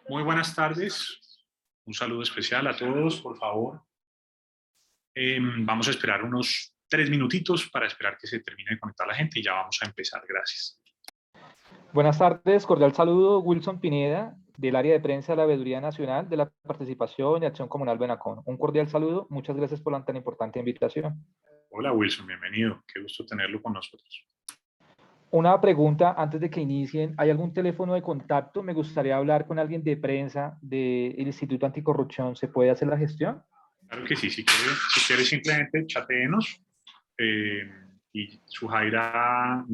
Muy buenas tardes. Un saludo especial a todos, por favor. Vamos a esperar unos 3 minutitos para esperar que se termine de conectar la gente y ya vamos a empezar. Gracias. Buenas tardes, cordial saludo, Wilson Pineda, del área de prensa de la Veeduría Nacional de la Participación y Acción Comunal Benacón. Un cordial saludo, muchas gracias por la tan importante invitación. Hola Wilson, bienvenido. Qué gusto tenerlo con nosotros. Una pregunta antes de que inicien. ¿Hay algún teléfono de contacto? Me gustaría hablar con alguien de prensa del Instituto Anticorrupción. ¿Se puede hacer la gestión? Claro que sí, si quiere simplemente chatéenos y Sujaira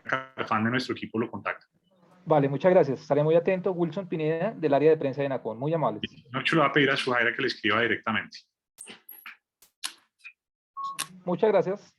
Carfán de nuestro equipo lo contacta. Vale, muchas gracias. Estaré muy atento. Wilson Pineda, del área de prensa de Benacón. Muy amables. No, yo le voy a pedir a Sujaira que le escriba directamente. Muchas gracias.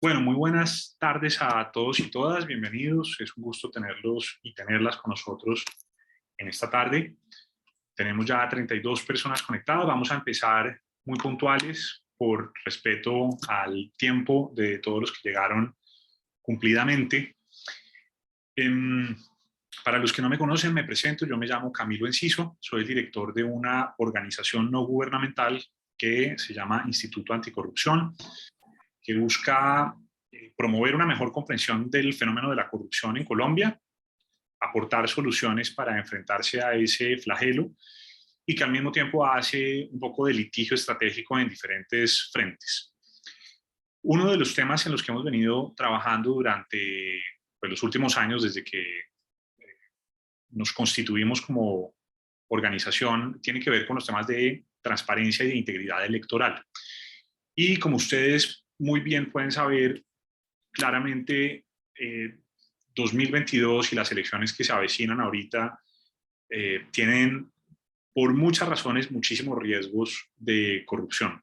Bueno, muy buenas tardes a todos y todas, bienvenidos. Es un gusto tenerlos y tenerlas con nosotros en esta tarde. Tenemos ya 32 personas conectadas. Vamos a empezar muy puntuales por respeto al tiempo de todos los que llegaron cumplidamente. Para los que no me conocen, me presento. Yo me llamo Camilo Enciso, soy el director de una organización no gubernamental que se llama Instituto Anticorrupción, que busca promover una mejor comprensión del fenómeno de la corrupción en Colombia, aportar soluciones para enfrentarse a ese flagelo y que al mismo tiempo hace un poco de litigio estratégico en diferentes frentes. Uno de los temas en los que hemos venido trabajando durante los últimos años, desde que nos constituimos como organización, tiene que ver con los temas de transparencia y de integridad electoral. Y como ustedes muy bien pueden saber, claramente 2022 y las elecciones que se avecinan ahorita tienen por muchas razones muchísimos riesgos de corrupción.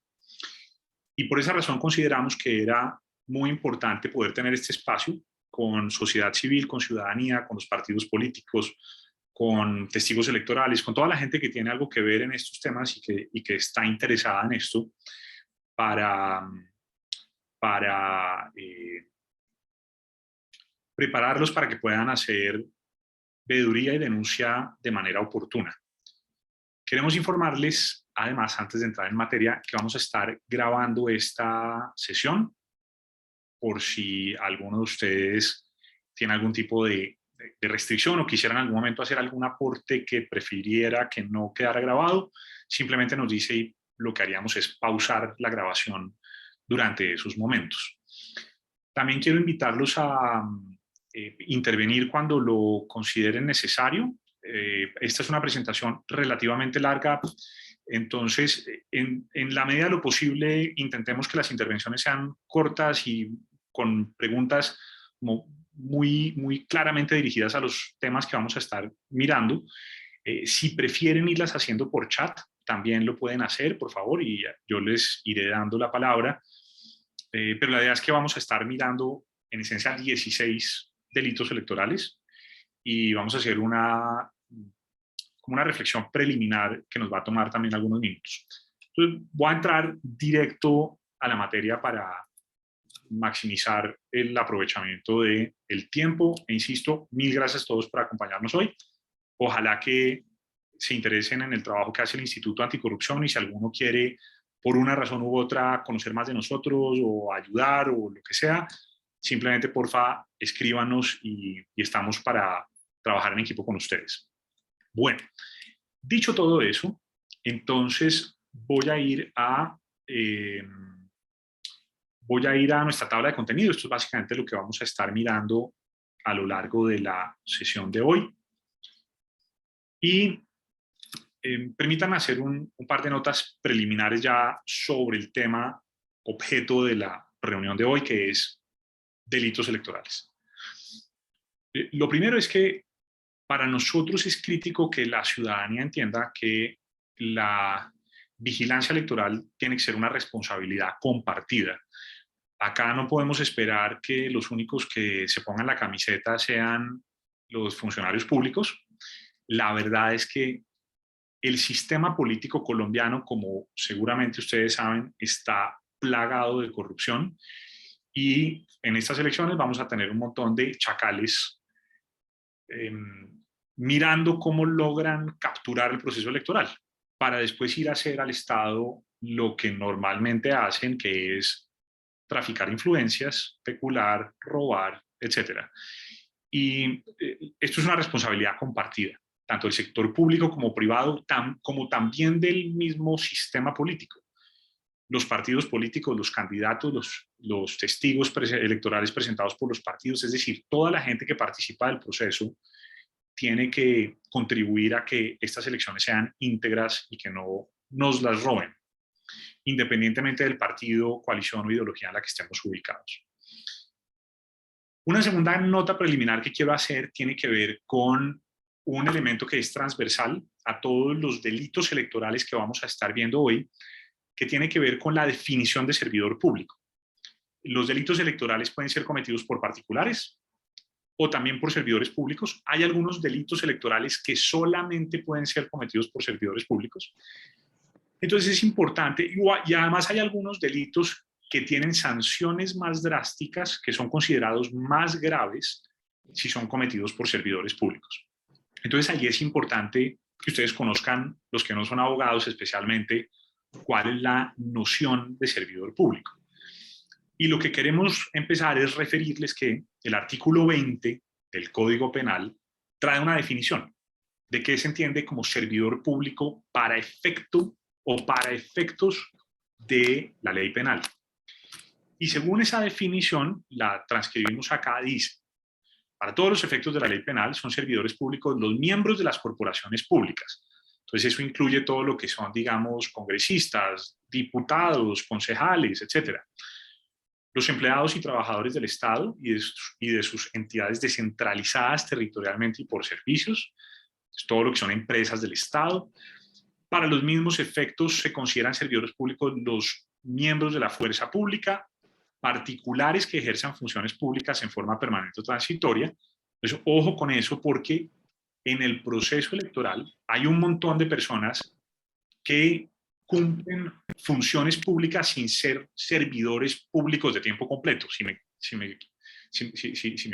Y por esa razón consideramos que era muy importante poder tener este espacio con sociedad civil, con ciudadanía, con los partidos políticos, con testigos electorales, con toda la gente que tiene algo que ver en estos temas y que está interesada en esto para prepararlos para que puedan hacer veeduría y denuncia de manera oportuna. Queremos informarles, además, antes de entrar en materia, que vamos a estar grabando esta sesión por si alguno de ustedes tiene algún tipo de restricción o quisiera en algún momento hacer algún aporte que prefiriera que no quedara grabado, simplemente nos dice y lo que haríamos es pausar la grabación durante esos momentos. También quiero invitarlos a intervenir cuando lo consideren necesario. Esta es una presentación relativamente larga, entonces en la medida de lo posible intentemos que las intervenciones sean cortas y con preguntas como muy claramente dirigidas a los temas que vamos a estar mirando. Si prefieren irlas haciendo por chat, también lo pueden hacer, por favor, y yo les iré dando la palabra. Pero la idea es que vamos a estar mirando en esencia 16 delitos electorales y vamos a hacer como una reflexión preliminar que nos va a tomar también algunos minutos. Entonces voy a entrar directo a la materia para maximizar el aprovechamiento del tiempo e insisto, mil gracias a todos por acompañarnos hoy. Ojalá que se interesen en el trabajo que hace el Instituto Anticorrupción y si alguno quiere por una razón u otra conocer más de nosotros o ayudar o lo que sea, simplemente porfa escríbanos y estamos para trabajar en equipo con ustedes. Bueno, dicho todo eso, entonces voy a ir a nuestra tabla de contenido. Esto es básicamente lo que vamos a estar mirando a lo largo de la sesión de hoy. Y permítanme hacer un par de notas preliminares ya sobre el tema objeto de la reunión de hoy, que es delitos electorales. Lo primero es que para nosotros es crítico que la ciudadanía entienda que la vigilancia electoral tiene que ser una responsabilidad compartida. Acá no podemos esperar que los únicos que se pongan la camiseta sean los funcionarios públicos. La verdad es que el sistema político colombiano, como seguramente ustedes saben, está plagado de corrupción y en estas elecciones vamos a tener un montón de chacales eh, mirando cómo logran capturar el proceso electoral para después ir a hacer al Estado lo que normalmente hacen, que es traficar influencias, especular, robar, etcétera. Y esto es una responsabilidad compartida, tanto del sector público como privado, como también del mismo sistema político. Los partidos políticos, los candidatos, los testigos electorales presentados por los partidos, es decir, toda la gente que participa del proceso tiene que contribuir a que estas elecciones sean íntegras y que no nos las roben, independientemente del partido, coalición o ideología en la que estemos ubicados. Una segunda nota preliminar que quiero hacer tiene que ver con un elemento que es transversal a todos los delitos electorales que vamos a estar viendo hoy, que tiene que ver con la definición de servidor público. Los delitos electorales pueden ser cometidos por particulares o también por servidores públicos. Hay algunos delitos electorales que solamente pueden ser cometidos por servidores públicos. Entonces es importante, y además hay algunos delitos que tienen sanciones más drásticas, que son considerados más graves si son cometidos por servidores públicos. Entonces allí es importante que ustedes conozcan, los que no son abogados especialmente, cuál es la noción de servidor público. Y lo que queremos empezar es referirles que el artículo 20 del Código Penal trae una definición de qué se entiende como servidor público para efecto o para efectos de la ley penal. Y según esa definición, la transcribimos acá, dice: para todos los efectos de la ley penal son servidores públicos los miembros de las corporaciones públicas. Entonces eso incluye todo lo que son, digamos, congresistas, diputados, concejales, etcétera. Los empleados y trabajadores del Estado y de sus entidades descentralizadas territorialmente y por servicios, todo lo que son empresas del Estado. Para los mismos efectos se consideran servidores públicos los miembros de la fuerza pública, particulares que ejerzan funciones públicas en forma permanente o transitoria. Entonces, ojo con eso, porque en el proceso electoral hay un montón de personas que cumplen funciones públicas sin ser servidores públicos de tiempo completo, si me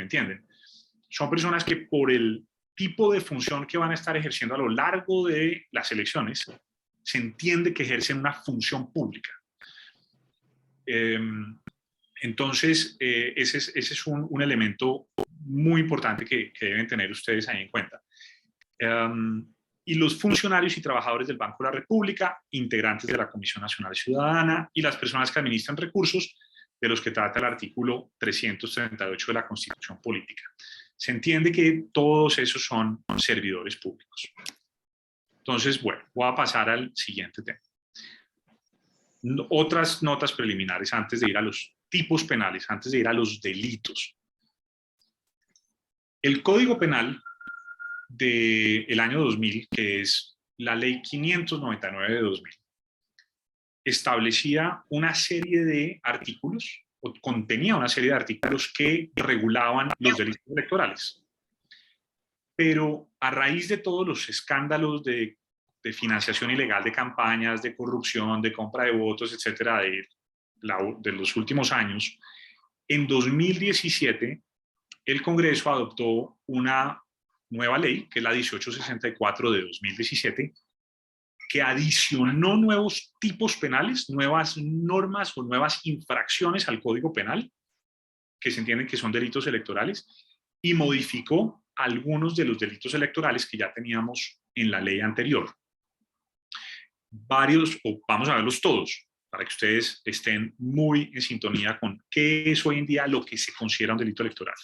entienden. Son personas que por el tipo de función que van a estar ejerciendo a lo largo de las elecciones, se entiende que ejercen una función pública. Entonces, ese es un elemento muy importante que deben tener ustedes ahí en cuenta. Y los funcionarios y trabajadores del Banco de la República, integrantes de la Comisión Nacional Ciudadana y las personas que administran recursos de los que trata el artículo 338 de la Constitución Política. Se entiende que todos esos son servidores públicos. Entonces, bueno, voy a pasar al siguiente tema. Otras notas preliminares antes de ir a los tipos penales, antes de ir a los delitos. El Código Penal del año 2000, que es la Ley 599 de 2000, establecía una serie de artículos, o contenía una serie de artículos que regulaban los delitos electorales. Pero a raíz de todos los escándalos de financiación ilegal de campañas, de corrupción, de compra de votos, etcétera, de los últimos años, en 2017 el Congreso adoptó una nueva ley, que es la 1864 de 2017, que adicionó nuevos tipos penales, nuevas normas o nuevas infracciones al Código Penal, que se entienden que son delitos electorales, y modificó algunos de los delitos electorales que ya teníamos en la ley anterior. Varios, o vamos a verlos todos, para que ustedes estén muy en sintonía con qué es hoy en día lo que se considera un delito electoral.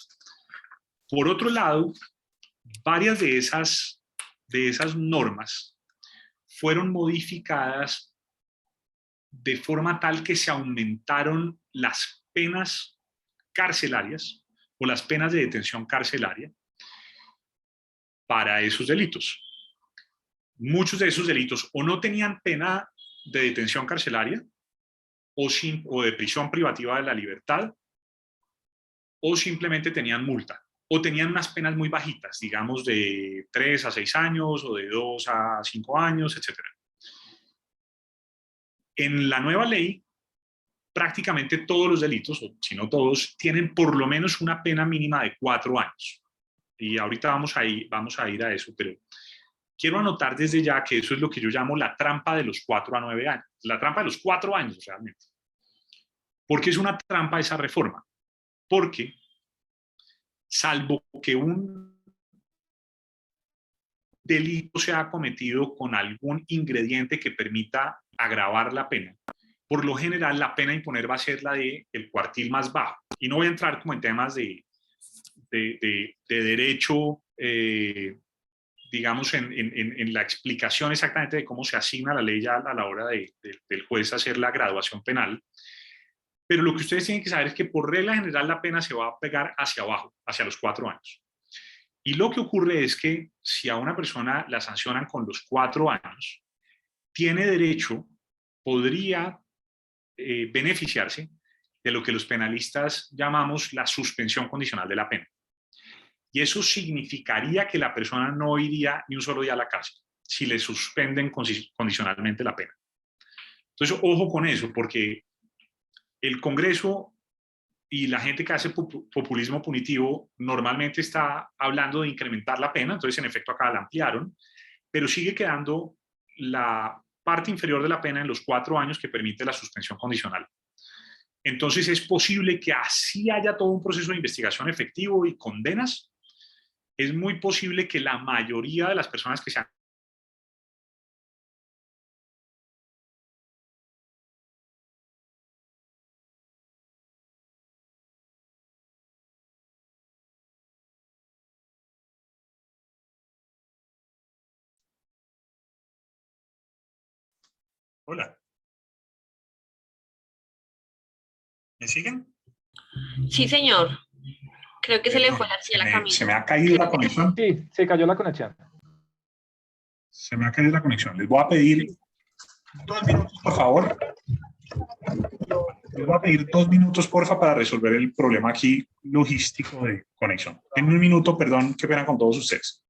Por otro lado, varias de esas normas fueron modificadas de forma tal que se aumentaron las penas carcelarias o las penas de detención carcelaria para esos delitos. Muchos de esos delitos o no tenían pena de detención carcelaria o de prisión privativa de la libertad, o simplemente tenían multa, o tenían unas penas muy bajitas, digamos de 3 a 6 años, o de 2 a 5 años, etc. En la nueva ley, prácticamente todos los delitos, o si no todos, tienen por lo menos una pena mínima de 4 años. Y ahorita vamos a ir a eso, pero quiero anotar desde ya que eso es lo que yo llamo la trampa de los 4 a 9 años. La trampa de los 4 años, realmente. ¿Por qué es una trampa esa reforma? Porque, salvo que un delito sea cometido con algún ingrediente que permita agravar la pena, por lo general la pena a imponer va a ser la del cuartil más bajo. Y no voy a entrar como en temas de derecho, digamos, en la explicación exactamente de cómo se asigna la ley ya a la hora del juez hacer la graduación penal. Pero lo que ustedes tienen que saber es que por regla general la pena se va a pegar hacia abajo, hacia los 4 años. Y lo que ocurre es que si a una persona la sancionan con los 4 años, tiene derecho, podría beneficiarse de lo que los penalistas llamamos la suspensión condicional de la pena. Y eso significaría que la persona no iría ni un solo día a la cárcel si le suspenden condicionalmente la pena. Entonces, ojo con eso, porque el Congreso y la gente que hace populismo punitivo normalmente está hablando de incrementar la pena, entonces en efecto acá la ampliaron, pero sigue quedando la parte inferior de la pena en los 4 años que permite la suspensión condicional. Entonces es posible que así haya todo un proceso de investigación efectivo y condenas. Es muy posible que la mayoría de las personas que se han... Hola. ¿Me siguen? Sí, señor. Creo que se le fue la camisa. Se me ha caído la conexión. Sí, se cayó la conexión. Se me ha caído la conexión. Les voy a pedir 2 minutos, por favor. Les voy a pedir 2 minutos, porfa, para resolver el problema aquí logístico de conexión. En 1 minuto, perdón, qué pena con todos ustedes.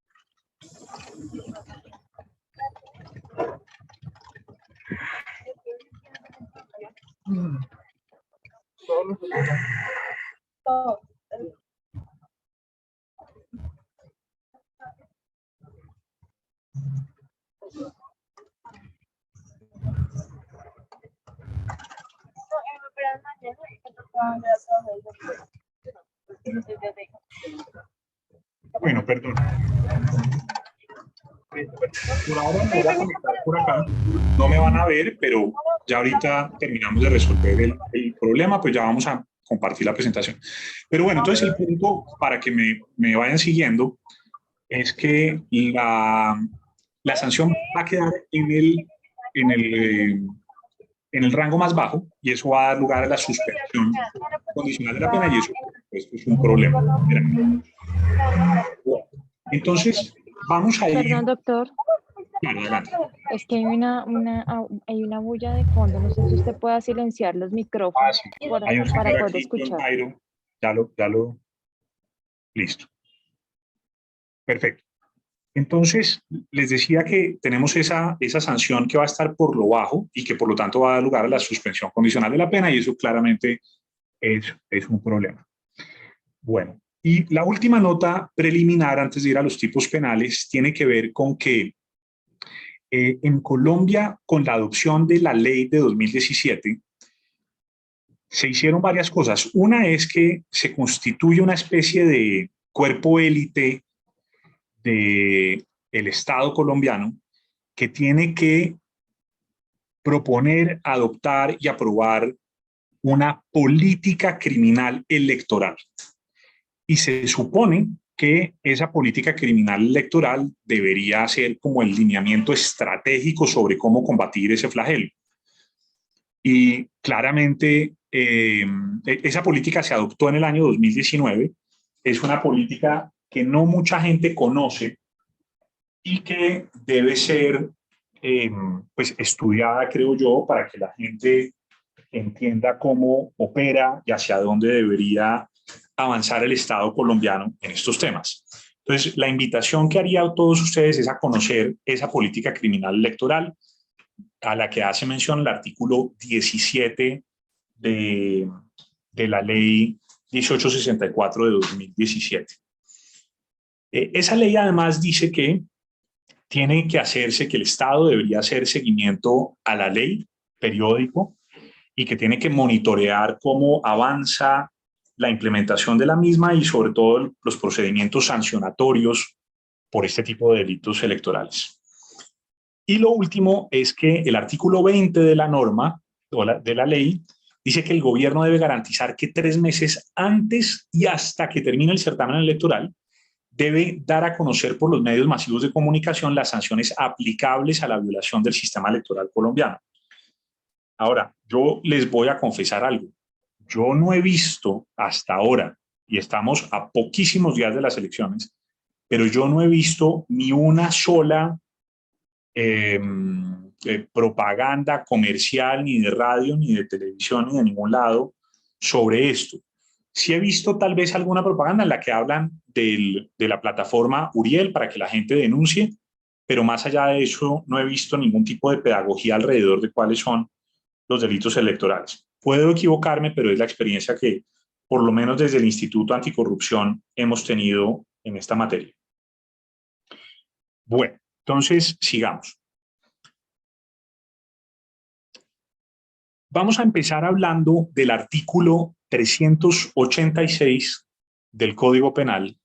Bueno, perdón. Por ahora me voy a conectar por acá. No me van a ver, pero ya ahorita terminamos de resolver el problema, pues ya vamos a compartir la presentación. Pero bueno, entonces el punto, para que me vayan siguiendo, es que la sanción va a quedar en el rango más bajo, y eso va a dar lugar a la suspensión condicional de la pena, y eso pues, es un problema. Entonces, vamos a ir... Perdón, doctor. Claro, adelante. Es que hay una bulla de fondo. No sé si usted pueda silenciar los micrófonos Sí. para Hay un señor poder aquí, John escuchar. Jairo. Ya lo... Listo. Perfecto. Entonces, les decía que tenemos esa sanción que va a estar por lo bajo y que por lo tanto va a dar lugar a la suspensión condicional de la pena, y eso claramente es un problema. Bueno, y la última nota preliminar antes de ir a los tipos penales tiene que ver con que en Colombia, con la adopción de la ley de 2017, se hicieron varias cosas. Una es que se constituye una especie de cuerpo élite del Estado colombiano que tiene que proponer, adoptar y aprobar una política criminal electoral. Y se supone que esa política criminal electoral debería ser como el lineamiento estratégico sobre cómo combatir ese flagelo. Y claramente esa política se adoptó en el año 2019. Es una política que no mucha gente conoce y que debe ser pues estudiada, creo yo, para que la gente entienda cómo opera y hacia dónde debería avanzar el Estado colombiano en estos temas. Entonces, la invitación que haría a todos ustedes es a conocer esa política criminal electoral a la que hace mención el artículo 17 de la ley 1864 de 2017. Esa ley además dice que tiene que hacerse, que el Estado debería hacer seguimiento a la ley periódico y que tiene que monitorear cómo avanza la implementación de la misma y sobre todo los procedimientos sancionatorios por este tipo de delitos electorales. Y lo último es que el artículo 20 de la norma, o de la ley, dice que el gobierno debe garantizar que 3 meses antes y hasta que termine el certamen electoral, debe dar a conocer por los medios masivos de comunicación las sanciones aplicables a la violación del sistema electoral colombiano. Ahora, yo les voy a confesar algo. Yo no he visto hasta ahora, y estamos a poquísimos días de las elecciones, pero yo no he visto ni una sola propaganda comercial, ni de radio, ni de televisión, ni de ningún lado sobre esto. Sí he visto tal vez alguna propaganda en la que hablan de la plataforma Uriel para que la gente denuncie, pero más allá de eso no he visto ningún tipo de pedagogía alrededor de cuáles son los delitos electorales. Puedo equivocarme, pero es la experiencia que, por lo menos desde el Instituto Anticorrupción, hemos tenido en esta materia. Bueno, entonces sigamos. Vamos a empezar hablando del artículo 386 del Código Penal,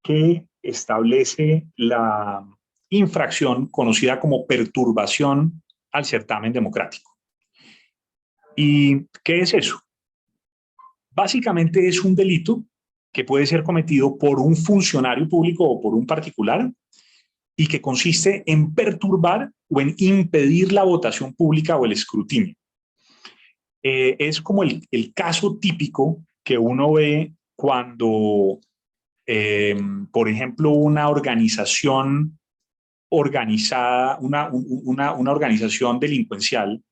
que establece la infracción conocida como perturbación al certamen democrático. ¿Y qué es eso? Básicamente es un delito que puede ser cometido por un funcionario público o por un particular y que consiste en perturbar o en impedir la votación pública o el escrutinio. Es como el caso típico que uno ve cuando, por ejemplo, una organización organizada, una organización delincuencial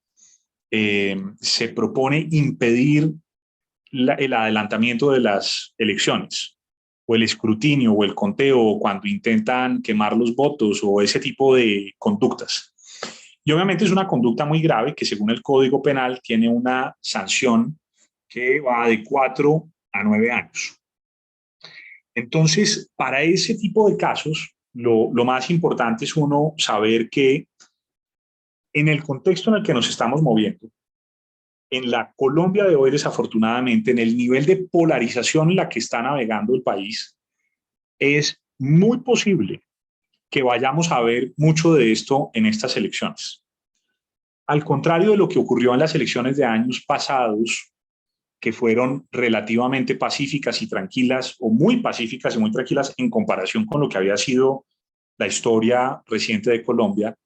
se propone impedir el adelantamiento de las elecciones o el escrutinio o el conteo o cuando intentan quemar los votos o ese tipo de conductas. Y obviamente es una conducta muy grave que según el Código Penal tiene una sanción que va de 4 a 9 años. Entonces, para ese tipo de casos, lo más importante es uno saber que en el contexto en el que nos estamos moviendo, en la Colombia de hoy, desafortunadamente, en el nivel de polarización en la que está navegando el país, es muy posible que vayamos a ver mucho de esto en estas elecciones. Al contrario de lo que ocurrió en las elecciones de años pasados, que fueron relativamente pacíficas y tranquilas, o muy pacíficas y muy tranquilas en comparación con lo que había sido la historia reciente de Colombia,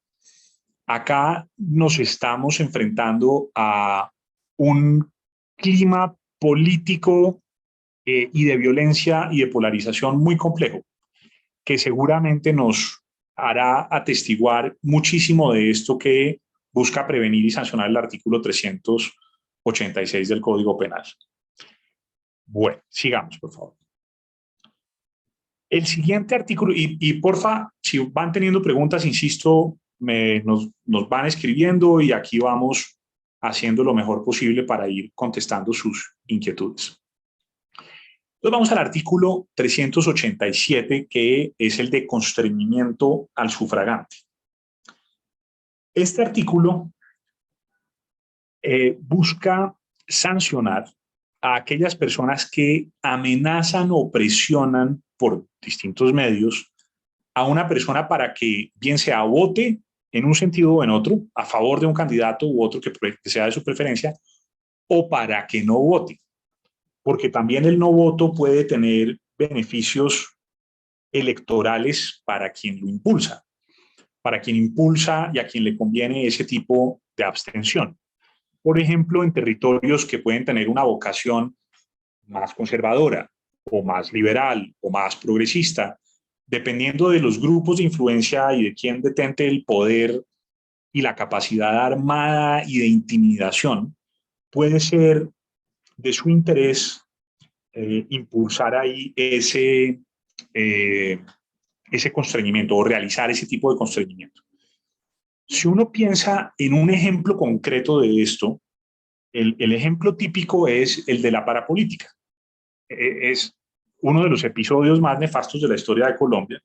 acá nos estamos enfrentando a un clima político y de violencia y de polarización muy complejo, que seguramente nos hará atestiguar muchísimo de esto que busca prevenir y sancionar el artículo 386 del Código Penal. Bueno, sigamos, por favor. El siguiente artículo, y porfa, si van teniendo preguntas, insisto, nos van escribiendo y aquí vamos haciendo lo mejor posible para ir contestando sus inquietudes. Entonces vamos al artículo 387, que es el de constreñimiento al sufragante. Este artículo busca sancionar a aquellas personas que amenazan o presionan por distintos medios a una persona para que bien sea vote en un sentido o en otro, a favor de un candidato u otro que sea de su preferencia, o para que no vote. Porque también el no voto puede tener beneficios electorales para quien lo impulsa, para quien impulsa y a quien le conviene ese tipo de abstención. Por ejemplo, en territorios que pueden tener una vocación más conservadora o más liberal o más progresista, dependiendo de los grupos de influencia y de quién detente el poder y la capacidad armada y de intimidación, puede ser de su interés impulsar ahí ese constreñimiento o realizar ese tipo de constreñimiento. Si uno piensa en un ejemplo concreto de esto, el ejemplo típico es el de la parapolítica. Es uno de los episodios más nefastos de la historia de Colombia,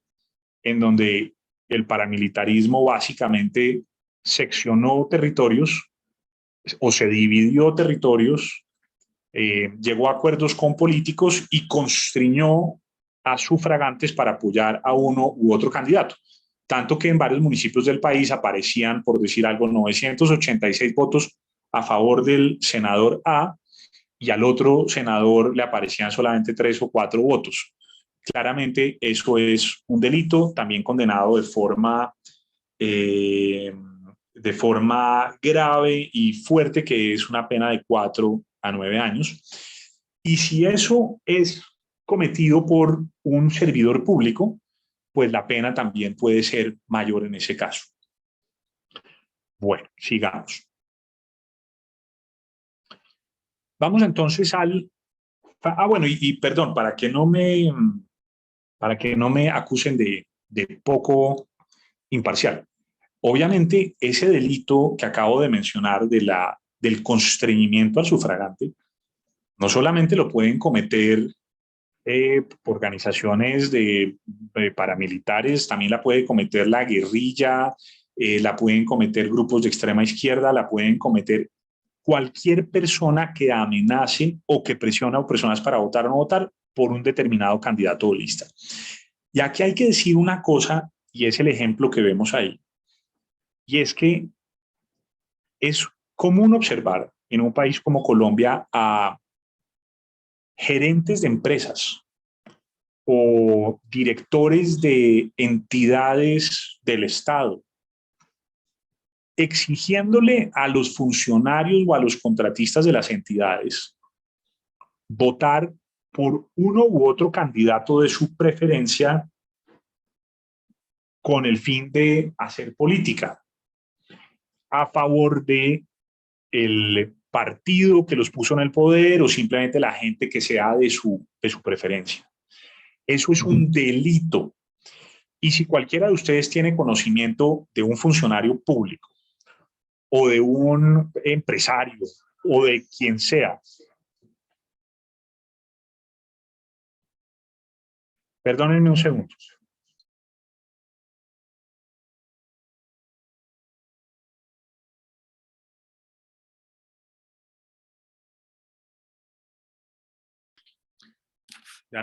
en donde el paramilitarismo básicamente seccionó territorios o se dividió territorios, llegó a acuerdos con políticos y constriñó a sufragantes para apoyar a uno u otro candidato. Tanto que en varios municipios del país aparecían, por decir algo, 986 votos a favor del senador A y al otro senador le aparecían solamente 3 o 4 votos. Claramente eso es un delito, también condenado de forma grave y fuerte, que es una pena de 4 a 9 años. Y si eso es cometido por un servidor público, pues la pena también puede ser mayor en ese caso. Bueno, sigamos. Vamos entonces al... bueno, perdón, para que no me acusen de poco imparcial. Obviamente, ese delito que acabo de mencionar del constreñimiento al sufragante, no solamente lo pueden cometer organizaciones de paramilitares, también la puede cometer la guerrilla, la pueden cometer grupos de extrema izquierda, la pueden cometer cualquier persona que amenace o que presiona a personas para votar o no votar por un determinado candidato o lista. Y aquí hay que decir una cosa, y es el ejemplo que vemos ahí, y es que es común observar en un país como Colombia a gerentes de empresas o directores de entidades del Estado exigiéndole a los funcionarios o a los contratistas de las entidades votar por uno u otro candidato de su preferencia con el fin de hacer política a favor de el partido que los puso en el poder o simplemente la gente que sea de su preferencia. Eso es un delito. Y si cualquiera de ustedes tiene conocimiento de un funcionario público o de un empresario o de quien sea, perdónenme un segundo. Ya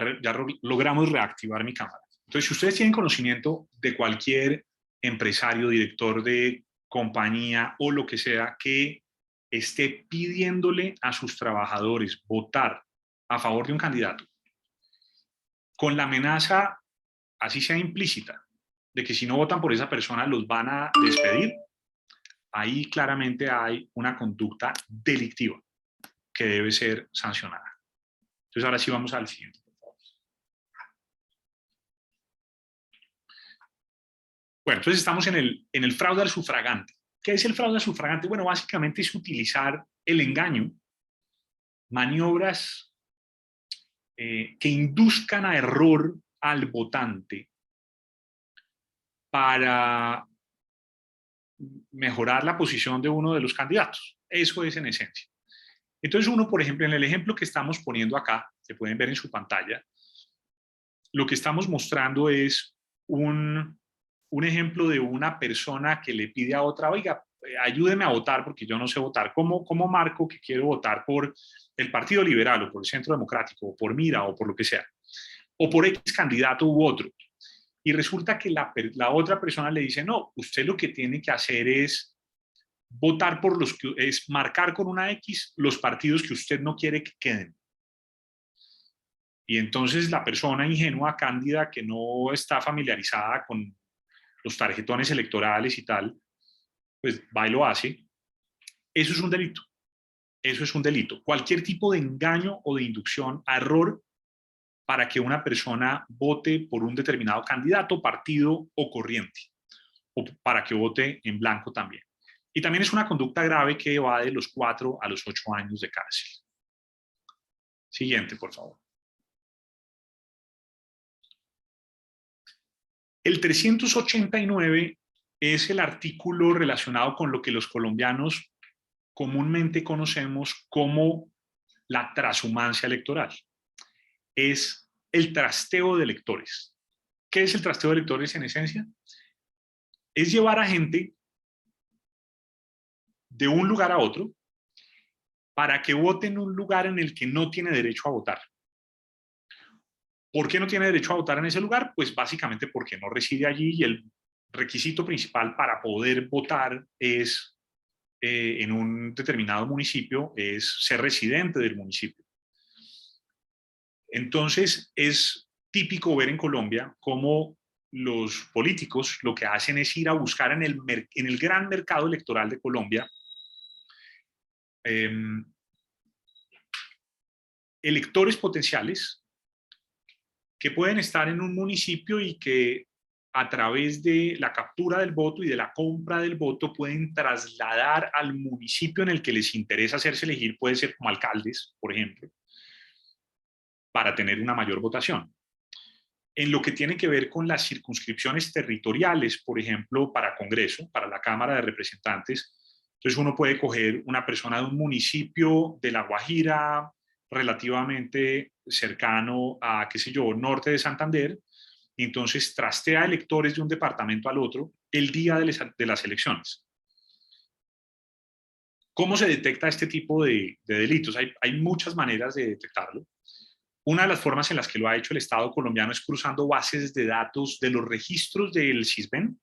logramos reactivar mi cámara. Entonces, si ustedes tienen conocimiento de cualquier empresario, director de compañía o lo que sea que esté pidiéndole a sus trabajadores votar a favor de un candidato, con la amenaza, así sea implícita, de que si no votan por esa persona los van a despedir, ahí claramente hay una conducta delictiva que debe ser sancionada. Entonces, ahora sí vamos al siguiente. Bueno, entonces estamos en el fraude al sufragante. ¿Qué es el fraude al sufragante? Bueno, básicamente es utilizar el engaño, maniobras que induzcan a error al votante para mejorar la posición de uno de los candidatos. Eso es en esencia. Entonces uno, por ejemplo, en el ejemplo que estamos poniendo acá, que pueden ver en su pantalla, lo que estamos mostrando es un ejemplo de una persona que le pide a otra, oiga, ayúdeme a votar porque yo no sé votar. ¿Cómo marco que quiero votar por el Partido Liberal o por el Centro Democrático o por Mira o por lo que sea? O por X candidato u otro. Y resulta que la otra persona le dice, no, usted lo que tiene que hacer es votar por es marcar con una X los partidos que usted no quiere que queden. Y entonces la persona ingenua, cándida, que no está familiarizada con los tarjetones electorales y tal, pues va y lo hace. Eso es un delito. Eso es un delito. Cualquier tipo de engaño o de inducción a error para que una persona vote por un determinado candidato, partido o corriente, o para que vote en blanco también. Y también es una conducta grave que va de los 4 a los 8 años de cárcel. Siguiente, por favor. El 389 es el artículo relacionado con lo que los colombianos comúnmente conocemos como la transhumancia electoral. Es el trasteo de electores. ¿Qué es el trasteo de electores en esencia? Es llevar a gente de un lugar a otro para que vote en un lugar en el que no tiene derecho a votar. ¿Por qué no tiene derecho a votar en ese lugar? Pues básicamente porque no reside allí y el requisito principal para poder votar es en un determinado municipio es ser residente del municipio. Entonces es típico ver en Colombia cómo los políticos lo que hacen es ir a buscar en el gran mercado electoral de Colombia electores potenciales que pueden estar en un municipio y que a través de la captura del voto y de la compra del voto pueden trasladar al municipio en el que les interesa hacerse elegir, puede ser como alcaldes, por ejemplo, para tener una mayor votación. En lo que tiene que ver con las circunscripciones territoriales, por ejemplo, para Congreso, para la Cámara de Representantes, entonces uno puede coger una persona de un municipio de La Guajira, relativamente cercano a, qué sé yo, norte de Santander, y entonces trastea electores de un departamento al otro el día de las elecciones. ¿Cómo se detecta este tipo de delitos? Hay muchas maneras de detectarlo. Una de las formas en las que lo ha hecho el Estado colombiano es cruzando bases de datos de los registros del SISBEN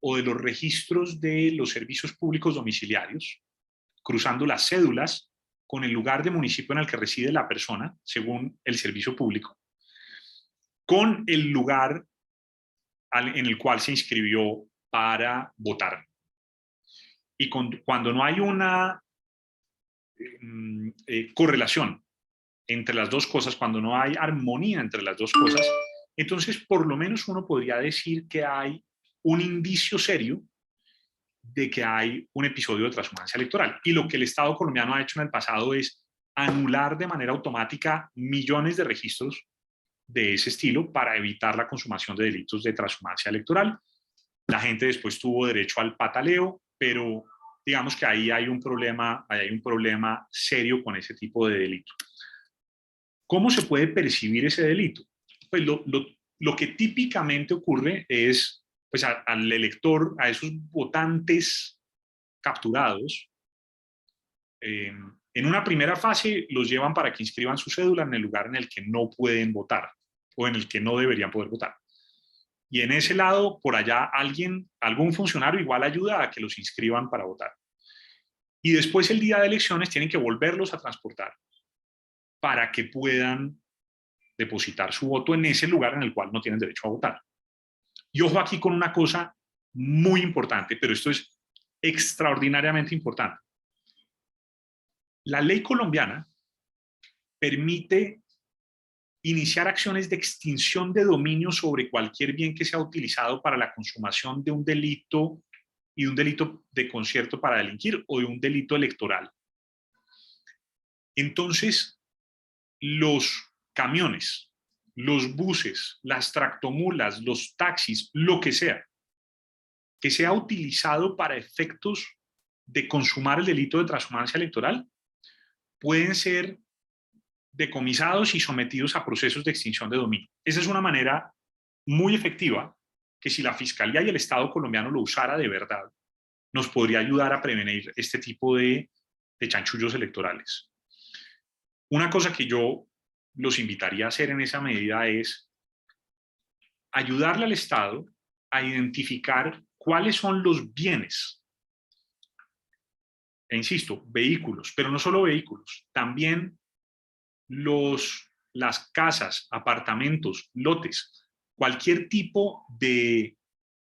o de los registros de los servicios públicos domiciliarios, cruzando las cédulas con el lugar de municipio en el que reside la persona, según el servicio público, con el lugar en el cual se inscribió para votar. Y cuando no hay una correlación entre las dos cosas, cuando no hay armonía entre las dos cosas, entonces por lo menos uno podría decir que hay un indicio serio de que hay un episodio de transhumancia electoral. Y lo que el Estado colombiano ha hecho en el pasado es anular de manera automática millones de registros de ese estilo para evitar la consumación de delitos de transhumancia electoral. La gente después tuvo derecho al pataleo, pero digamos que ahí hay un problema serio con ese tipo de delito. ¿Cómo se puede percibir ese delito? Pues lo que típicamente ocurre es, pues al elector, a esos votantes capturados, en una primera fase los llevan para que inscriban su cédula en el lugar en el que no pueden votar o en el que no deberían poder votar. Y en ese lado, por allá, algún funcionario igual ayuda a que los inscriban para votar. Y después, el día de elecciones, tienen que volverlos a transportar para que puedan depositar su voto en ese lugar en el cual no tienen derecho a votar. Y ojo aquí con una cosa muy importante, pero esto es extraordinariamente importante. La ley colombiana permite iniciar acciones de extinción de dominio sobre cualquier bien que sea utilizado para la consumación de un delito y un delito de concierto para delinquir o de un delito electoral. Entonces, los camiones, los buses, las tractomulas, los taxis, lo que sea utilizado para efectos de consumar el delito de transhumancia electoral, pueden ser decomisados y sometidos a procesos de extinción de dominio. Esa es una manera muy efectiva que, si la Fiscalía y el Estado colombiano lo usara de verdad, nos podría ayudar a prevenir este tipo de chanchullos electorales. Una cosa que yo los invitaría a hacer en esa medida es ayudarle al Estado a identificar cuáles son los bienes, e insisto, vehículos, pero no solo vehículos, también las casas, apartamentos, lotes, cualquier tipo de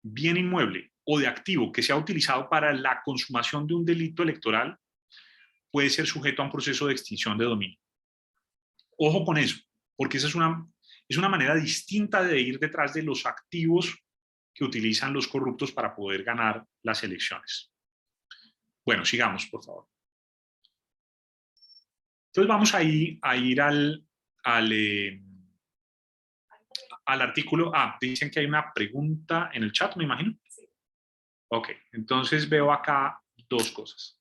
bien inmueble o de activo que sea utilizado para la consumación de un delito electoral puede ser sujeto a un proceso de extinción de dominio. Ojo con eso, porque esa es una manera distinta de ir detrás de los activos que utilizan los corruptos para poder ganar las elecciones. Bueno, sigamos, por favor. Entonces vamos a ir al artículo. Dicen que hay una pregunta en el chat, me imagino. Ok, entonces veo acá dos cosas.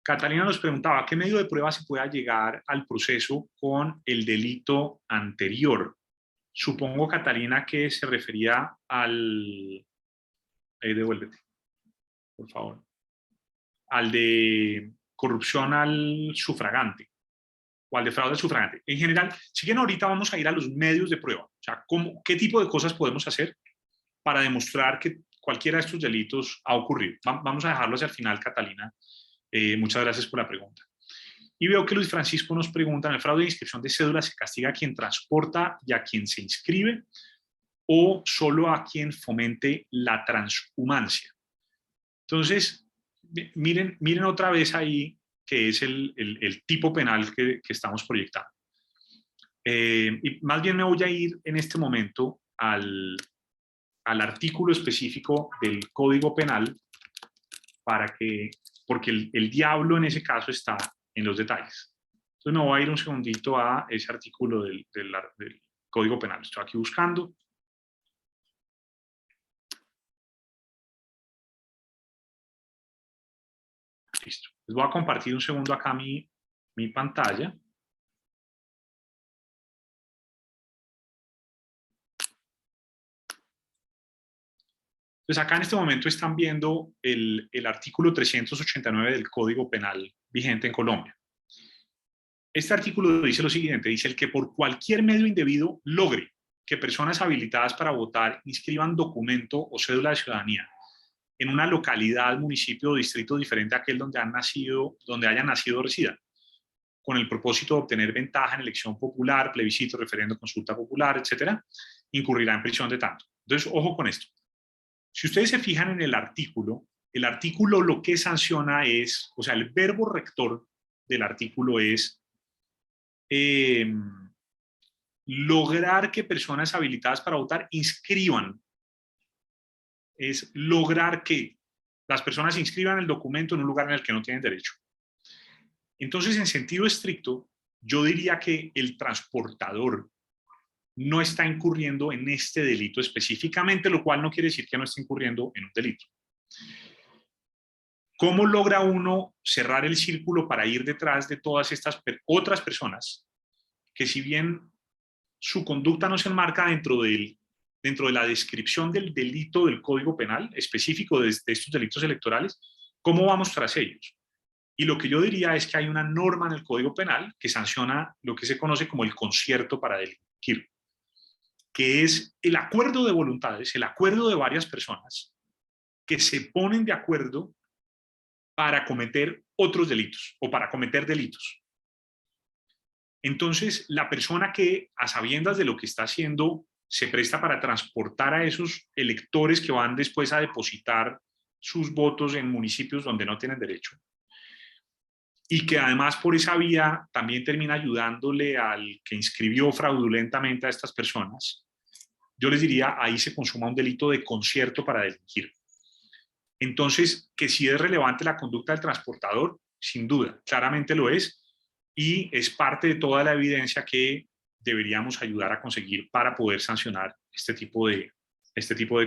Catalina nos preguntaba, ¿a qué medio de prueba se pueda llegar al proceso con el delito anterior? Supongo, Catalina, que se refería al... devuélvete, por favor. Al de corrupción al sufragante o al de fraude al sufragante. En general, si bien ahorita vamos a ir a los medios de prueba. O sea, ¿qué tipo de cosas podemos hacer para demostrar que cualquiera de estos delitos ha ocurrido? Vamos a dejarlo hacia el final, Catalina. Muchas gracias por la pregunta. Y veo que Luis Francisco nos pregunta, ¿en el fraude de inscripción de cédula se castiga a quien transporta y a quien se inscribe o solo a quien fomente la transhumancia? Entonces, miren otra vez ahí que es el tipo penal que estamos proyectando. Y más bien me voy a ir en este momento al artículo específico del Código Penal porque el diablo en ese caso está en los detalles. Entonces me voy a ir un segundito a ese artículo del Código Penal. Estoy aquí buscando. Listo. Les voy a compartir un segundo acá mi pantalla. Entonces acá en este momento están viendo el artículo 389 del Código Penal vigente en Colombia. Este artículo dice lo siguiente, dice el que por cualquier medio indebido logre que personas habilitadas para votar inscriban documento o cédula de ciudadanía en una localidad, municipio o distrito diferente a aquel donde hayan nacido o residan, con el propósito de obtener ventaja en elección popular, plebiscito, referendo, consulta popular, etcétera, incurrirá en prisión de tanto. Entonces, ojo con esto. Si ustedes se fijan en el artículo lo que sanciona es, o sea, el verbo rector del artículo es lograr que personas habilitadas para votar inscriban. Es lograr que las personas inscriban el documento en un lugar en el que no tienen derecho. Entonces, en sentido estricto, yo diría que el transportador no está incurriendo en este delito específicamente, lo cual no quiere decir que no esté incurriendo en un delito. ¿Cómo logra uno cerrar el círculo para ir detrás de todas estas otras personas que, si bien su conducta no se enmarca dentro de la descripción del delito del Código Penal específico de estos delitos electorales, cómo vamos tras ellos? Y lo que yo diría es que hay una norma en el Código Penal que sanciona lo que se conoce como el concierto para delinquir, que es el acuerdo de voluntades, el acuerdo de varias personas que se ponen de acuerdo para cometer otros delitos o para cometer delitos. Entonces, la persona que, a sabiendas de lo que está haciendo, se presta para transportar a esos electores que van después a depositar sus votos en municipios donde no tienen derecho, y que además por esa vía también termina ayudándole al que inscribió fraudulentamente a estas personas, yo les diría, ahí se consuma un delito de concierto para delinquir. Entonces, que sí es relevante la conducta del transportador, sin duda, claramente lo es, y es parte de toda la evidencia que deberíamos ayudar a conseguir para poder sancionar este tipo de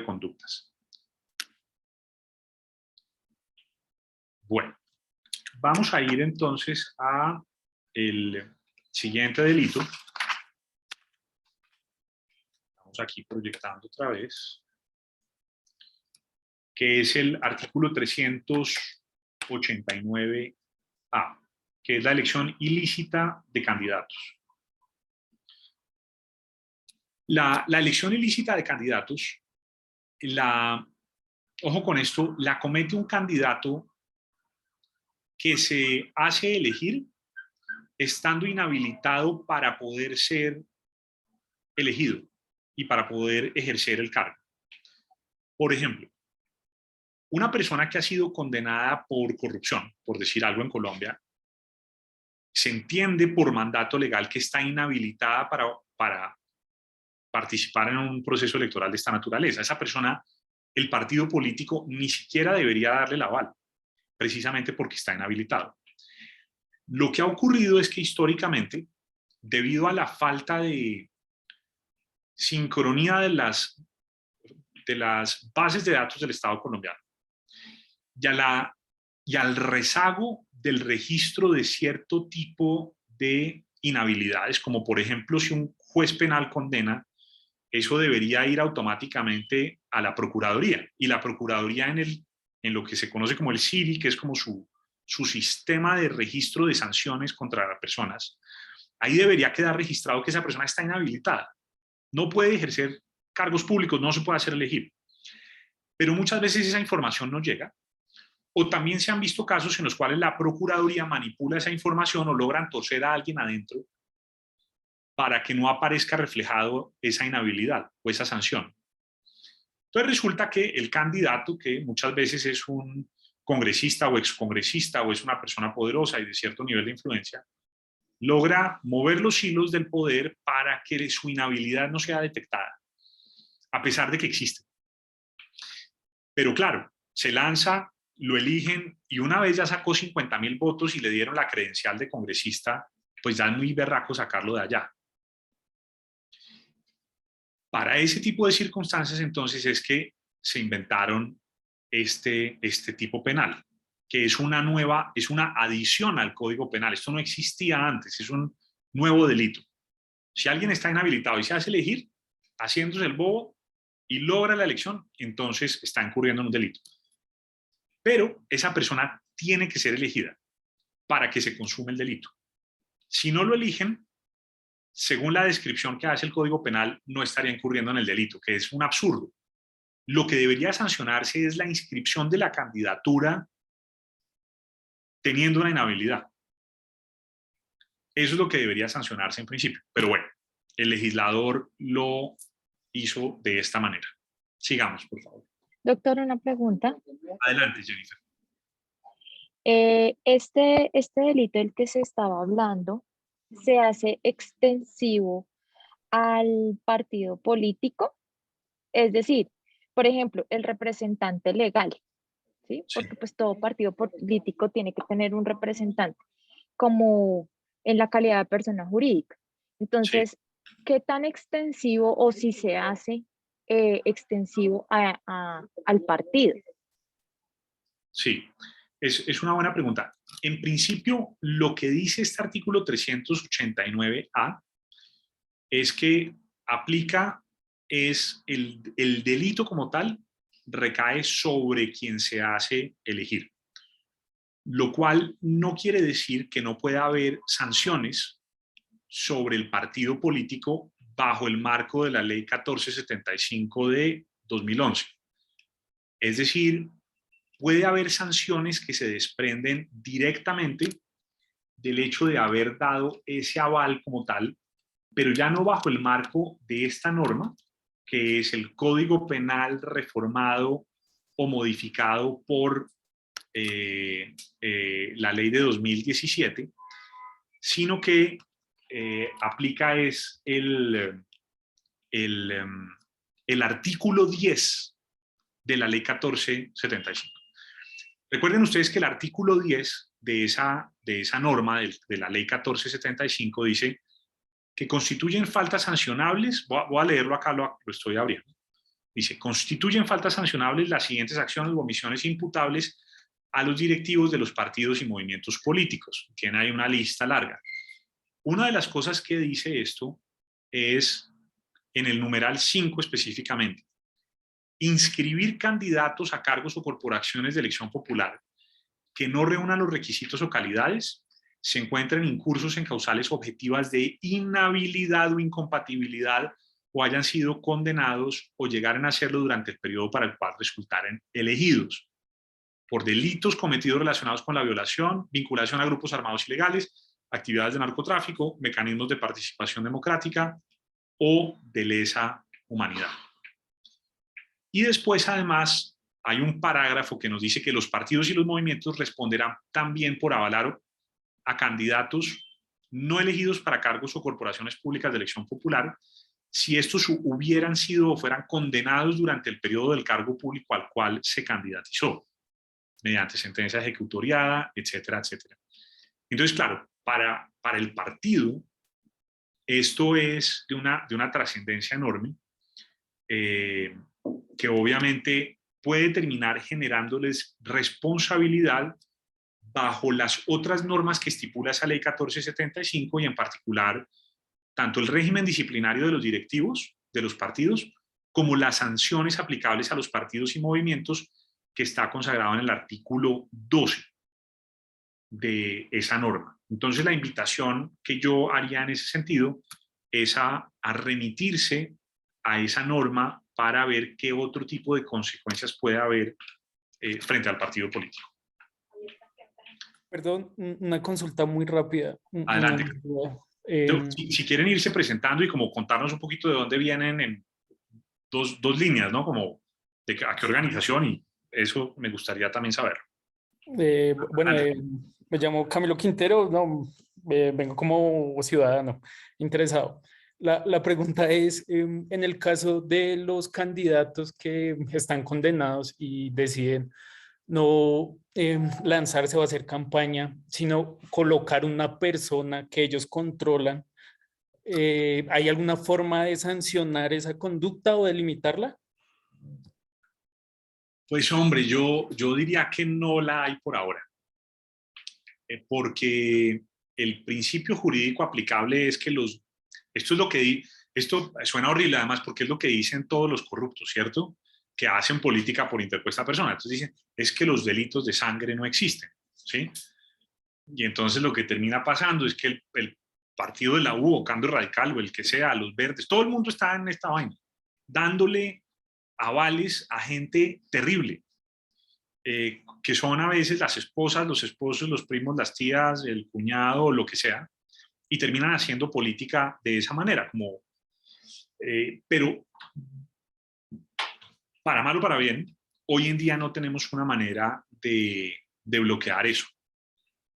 conductas. Bueno, vamos a ir entonces a el siguiente delito. Estamos aquí proyectando otra vez, que es el artículo 389A, que es la elección ilícita de candidatos. La elección ilícita de candidatos, ojo con esto, la comete un candidato que se hace elegir estando inhabilitado para poder ser elegido y para poder ejercer el cargo. Por ejemplo, una persona que ha sido condenada por corrupción, por decir algo en Colombia, se entiende por mandato legal que está inhabilitada para participar en un proceso electoral de esta naturaleza. Esa persona, el partido político ni siquiera debería darle el aval, precisamente porque está inhabilitado. Lo que ha ocurrido es que históricamente, debido a la falta de sincronía de las bases de datos del Estado colombiano y al rezago del registro de cierto tipo de inhabilidades, como por ejemplo si un juez penal condena, eso debería ir automáticamente a la Procuraduría, y la Procuraduría en lo que se conoce como el CIRI, que es como su sistema de registro de sanciones contra las personas, ahí debería quedar registrado que esa persona está inhabilitada. No puede ejercer cargos públicos, no se puede hacer elegir. Pero muchas veces esa información no llega, o también se han visto casos en los cuales la Procuraduría manipula esa información o logran torcer a alguien adentro para que no aparezca reflejado esa inhabilidad o esa sanción. Entonces resulta que el candidato, que muchas veces es un congresista o excongresista o es una persona poderosa y de cierto nivel de influencia, logra mover los hilos del poder para que su inhabilidad no sea detectada, a pesar de que existe. Pero claro, se lanza, lo eligen, y una vez ya sacó 50.000 votos y le dieron la credencial de congresista, pues ya es muy berraco sacarlo de allá. Para ese tipo de circunstancias, entonces, es que se inventaron este tipo penal, que es una adición al Código Penal. Esto no existía antes, es un nuevo delito. Si alguien está inhabilitado y se hace elegir, haciéndose el bobo y logra la elección, entonces está incurriendo en un delito. Pero esa persona tiene que ser elegida para que se consume el delito. Si no lo eligen, según la descripción que hace el Código Penal, no estaría incurriendo en el delito, que es un absurdo. Lo que debería sancionarse es la inscripción de la candidatura teniendo una inhabilidad. Eso es lo que debería sancionarse en principio. Pero bueno, el legislador lo hizo de esta manera. Sigamos, por favor. Doctor, una pregunta. Adelante, Jennifer. Este delito del que se estaba hablando se hace extensivo al partido político, es decir, por ejemplo, el representante legal, ¿sí? Sí. Porque pues todo partido político tiene que tener un representante, como en la calidad de persona jurídica. Entonces, ¿qué tan extensivo o si se hace extensivo al partido? Sí, es una buena pregunta. En principio, lo que dice este artículo 389A es que aplica, el delito como tal recae sobre quien se hace elegir, lo cual no quiere decir que no pueda haber sanciones sobre el partido político bajo el marco de la Ley 1475 de 2011. Es decir, puede haber sanciones que se desprenden directamente del hecho de haber dado ese aval como tal, pero ya no bajo el marco de esta norma, que es el Código Penal reformado o modificado por la ley de 2017, sino que aplica es el artículo 10 de la ley 1475. Recuerden ustedes que el artículo 10 de esa norma de la ley 1475 dice que constituyen faltas sancionables. Voy a leerlo acá, lo estoy abriendo. Dice: constituyen faltas sancionables las siguientes acciones o omisiones imputables a los directivos de los partidos y movimientos políticos. Tiene ahí una lista larga. Una de las cosas que dice esto es, en el numeral 5 específicamente, inscribir candidatos a cargos o corporaciones de elección popular que no reúnan los requisitos o calidades, se encuentren incursos en causales objetivas de inhabilidad o incompatibilidad, o hayan sido condenados o llegaren a hacerlo durante el periodo para el cual resultaren elegidos, por delitos cometidos relacionados con la violación, vinculación a grupos armados ilegales, actividades de narcotráfico, mecanismos de participación democrática o de lesa humanidad. Y después, además, hay un parágrafo que nos dice que los partidos y los movimientos responderán también por avalar a candidatos no elegidos para cargos o corporaciones públicas de elección popular, si estos hubieran sido o fueran condenados durante el periodo del cargo público al cual se candidatizó, mediante sentencia ejecutoriada, etcétera, etcétera. Entonces, claro, para el partido, esto es de una trascendencia enorme, que obviamente puede terminar generándoles responsabilidad bajo las otras normas que estipula esa ley 1475 y en particular tanto el régimen disciplinario de los directivos de los partidos como las sanciones aplicables a los partidos y movimientos que está consagrado en el artículo 12 de esa norma. Entonces la invitación que yo haría en ese sentido es a remitirse a esa norma para ver qué otro tipo de consecuencias puede haber frente al partido político. Perdón, una consulta muy rápida. Adelante. Si quieren irse presentando y como contarnos un poquito de dónde vienen en dos líneas, ¿no? Como de a qué organización, y eso me gustaría también saber. Bueno, me llamo Camilo Quintero, no, vengo como ciudadano interesado. La pregunta es, en el caso de los candidatos que están condenados y deciden no lanzarse o hacer campaña, sino colocar una persona que ellos controlan, ¿hay alguna forma de sancionar esa conducta o de limitarla? Pues hombre, yo diría que no la hay por ahora, porque el principio jurídico aplicable es que esto suena horrible además porque es lo que dicen todos los corruptos, ¿cierto? Que hacen política por interpuesta persona. Entonces dicen, es que los delitos de sangre no existen, ¿sí? Y entonces lo que termina pasando es que el partido de la U o Cambio Radical o el que sea, los verdes, todo el mundo está en esta vaina, dándole avales a gente terrible, que son a veces las esposas, los esposos, los primos, las tías, el cuñado o lo que sea, y terminan haciendo política de esa manera, como, pero para mal o para bien, hoy en día no tenemos una manera de bloquear eso.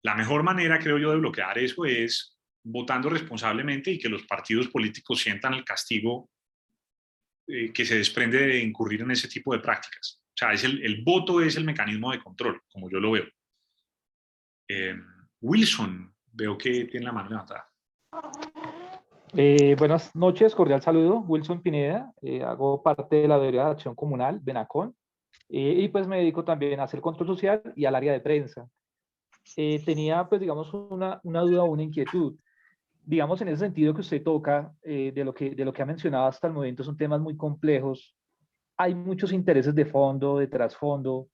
La mejor manera, creo yo, de bloquear eso es votando responsablemente y que los partidos políticos sientan el castigo que se desprende de incurrir en ese tipo de prácticas. O sea, el voto es el mecanismo de control, como yo lo veo. Wilson, veo que tiene la mano levantada. Buenas noches, cordial saludo. Wilson Pineda, hago parte de la Veeduría de Acción Comunal, Benacón, y pues me dedico también a hacer control social y al área de prensa. Tenía, pues, digamos, una duda o una inquietud. Digamos, en ese sentido que usted toca, de lo que ha mencionado hasta el momento, son temas muy complejos. Hay muchos intereses de fondo, de trasfondo,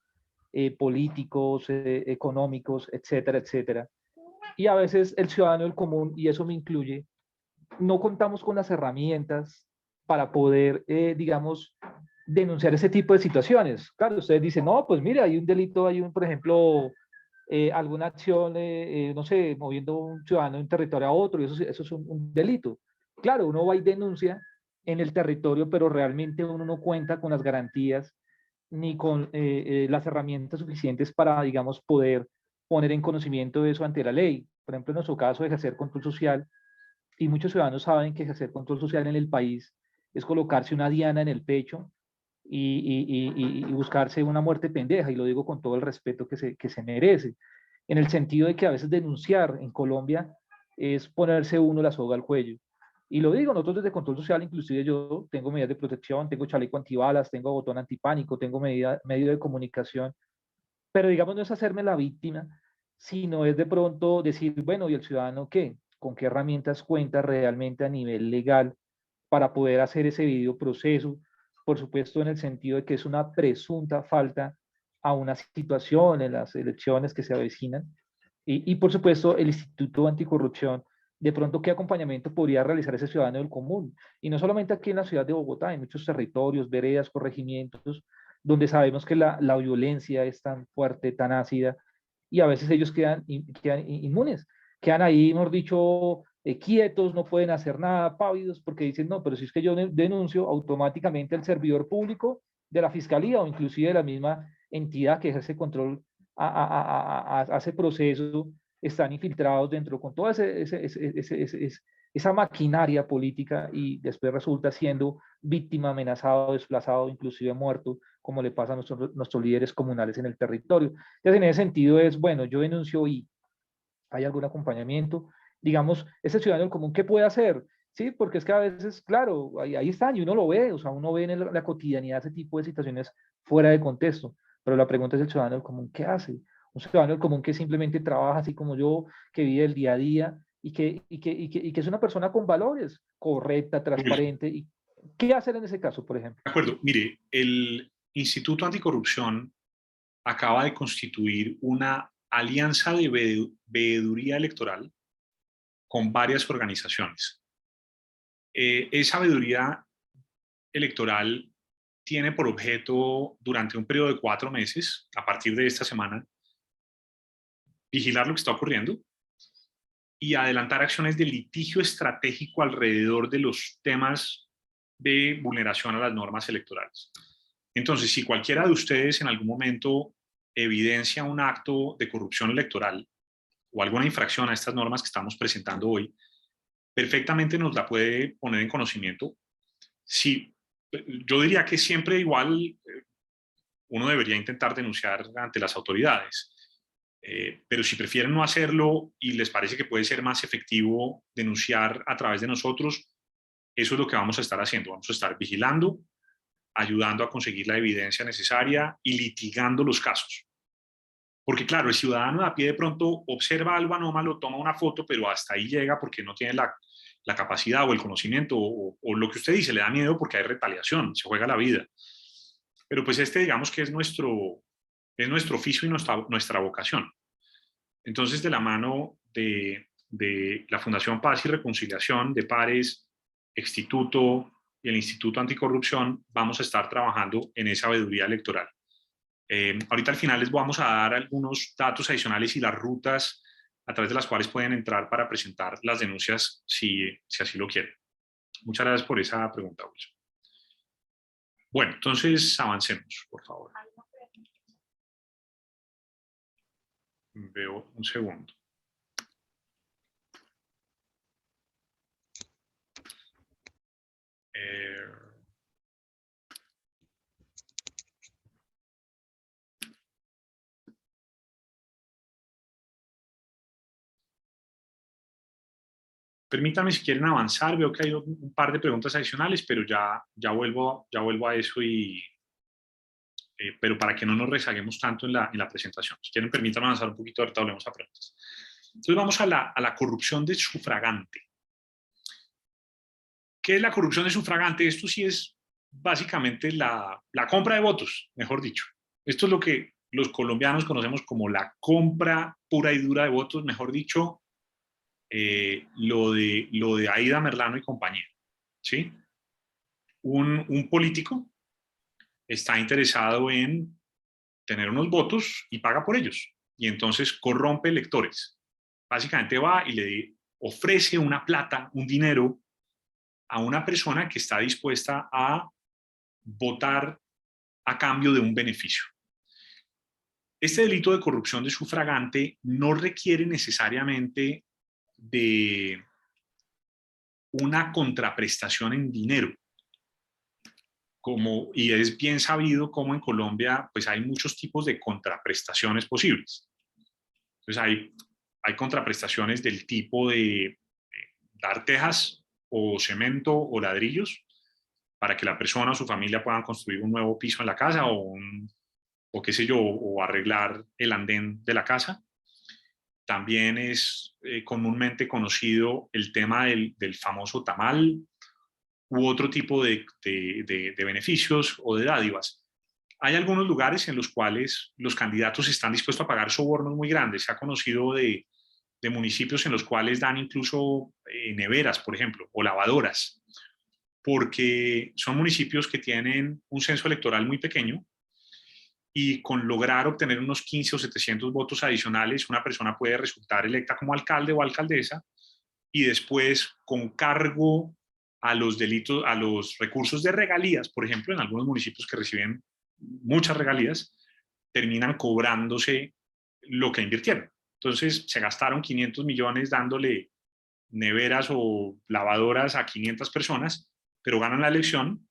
políticos, económicos, etcétera, etcétera. Y a veces el ciudadano del común, y eso me incluye, no contamos con las herramientas para poder, digamos, denunciar ese tipo de situaciones. Claro, ustedes dicen, no, pues mira, hay un delito, por ejemplo, alguna acción, no sé, moviendo un ciudadano de un territorio a otro, y eso es un delito. Claro, uno va y denuncia en el territorio, pero realmente uno no cuenta con las garantías ni con las herramientas suficientes para, digamos, poder poner en conocimiento de eso ante la ley. Por ejemplo, en nuestro caso, ejercer control social, y muchos ciudadanos saben que ejercer control social en el país es colocarse una diana en el pecho y buscarse una muerte pendeja, y lo digo con todo el respeto que se merece, en el sentido de que a veces denunciar en Colombia es ponerse uno la soga al cuello. Y lo digo, nosotros desde Control Social, inclusive yo tengo medidas de protección, tengo chaleco antibalas, tengo botón antipánico, tengo medio de comunicación, pero digamos no es hacerme la víctima, sino es de pronto decir, bueno, ¿y el ciudadano qué? ¿Con qué herramientas cuenta realmente a nivel legal para poder hacer ese debido proceso? Por supuesto, en el sentido de que es una presunta falta a una situación en las elecciones que se avecinan. Y por supuesto, el Instituto Anticorrupción, de pronto, ¿qué acompañamiento podría realizar ese ciudadano del común? Y no solamente aquí en la ciudad de Bogotá, en muchos territorios, veredas, corregimientos, donde sabemos que la violencia es tan fuerte, tan ácida, y a veces ellos quedan inmunes, quedan ahí, mejor dicho, quietos, no pueden hacer nada, pávidos, porque dicen, no, pero si es que yo denuncio, automáticamente el servidor público de la fiscalía o inclusive de la misma entidad que ejerce control hace proceso, están infiltrados dentro con toda esa maquinaria política y después resulta siendo víctima, amenazado, desplazado, inclusive muerto, como le pasa a nuestros líderes comunales en el territorio. Entonces, en ese sentido es, bueno, yo denuncio y hay algún acompañamiento. Digamos, ese ciudadano común, ¿qué puede hacer? Sí, porque es que a veces, claro, ahí están y uno lo ve, o sea, uno ve en la cotidianidad ese tipo de situaciones fuera de contexto, pero la pregunta es el ciudadano común, ¿qué hace? Un ciudadano común que simplemente trabaja así como yo, que vive el día a día y que es una persona con valores, correcta, transparente. ¿Y qué hacer en ese caso, por ejemplo? De acuerdo, mire, el Instituto Anticorrupción acaba de constituir una alianza de veeduría electoral con varias organizaciones. Esa veeduría electoral tiene por objeto, durante un periodo de 4 meses, a partir de esta semana, vigilar lo que está ocurriendo y adelantar acciones de litigio estratégico alrededor de los temas de vulneración a las normas electorales. Entonces, si cualquiera de ustedes en algún momento evidencia un acto de corrupción electoral o alguna infracción a estas normas que estamos presentando hoy, perfectamente nos la puede poner en conocimiento. Sí, yo diría que siempre igual uno debería intentar denunciar ante las autoridades, pero si prefieren no hacerlo y les parece que puede ser más efectivo denunciar a través de nosotros, eso es lo que vamos a estar haciendo. Vamos a estar vigilando, ayudando a conseguir la evidencia necesaria y litigando los casos. Porque claro, el ciudadano de a pie de pronto observa algo anómalo, toma una foto, pero hasta ahí llega porque no tiene la capacidad o el conocimiento o lo que usted dice, le da miedo porque hay retaliación, se juega la vida. Pero pues digamos que es nuestro oficio y nuestra vocación. Entonces, de la mano de la Fundación Paz y Reconciliación, de Pares, Instituto y el Instituto Anticorrupción, vamos a estar trabajando en esa veeduría electoral. Ahorita al final les vamos a dar algunos datos adicionales y las rutas a través de las cuales pueden entrar para presentar las denuncias si así lo quieren. Muchas gracias por esa pregunta, Wilson. Bueno, entonces avancemos, por favor. Veo un segundo. Permítanme si quieren avanzar, veo que hay un par de preguntas adicionales, pero ya vuelvo a eso pero para que no nos rezaguemos tanto en la presentación. Si quieren, permítanme avanzar un poquito, ahorita volvemos a preguntas. Entonces vamos a la corrupción de sufragante. ¿Qué es la corrupción de sufragante? Esto sí es básicamente la compra de votos, mejor dicho. Esto es lo que los colombianos conocemos como la compra pura y dura de votos, mejor dicho, lo de Aida Merlano y compañía, ¿sí? Un político está interesado en tener unos votos y paga por ellos, y entonces corrompe electores. Básicamente va y le ofrece una plata, un dinero, a una persona que está dispuesta a votar a cambio de un beneficio. Este delito de corrupción de sufragante no requiere necesariamente de una contraprestación en dinero. Y es bien sabido cómo en Colombia pues hay muchos tipos de contraprestaciones posibles. Entonces hay contraprestaciones del tipo de dar tejas o cemento o ladrillos para que la persona o su familia puedan construir un nuevo piso en la casa o qué sé yo, o arreglar el andén de la casa. También es comúnmente conocido el tema del famoso tamal u otro tipo de beneficios o de dádivas. Hay algunos lugares en los cuales los candidatos están dispuestos a pagar sobornos muy grandes. Se ha conocido de municipios en los cuales dan incluso neveras, por ejemplo, o lavadoras, porque son municipios que tienen un censo electoral muy pequeño y con lograr obtener unos 15 o 700 votos adicionales, una persona puede resultar electa como alcalde o alcaldesa y después con cargo a los delitos, a los recursos de regalías, por ejemplo, en algunos municipios que reciben muchas regalías, terminan cobrándose lo que invirtieron. Entonces se gastaron 500 millones dándole neveras o lavadoras a 500 personas, pero ganan la elección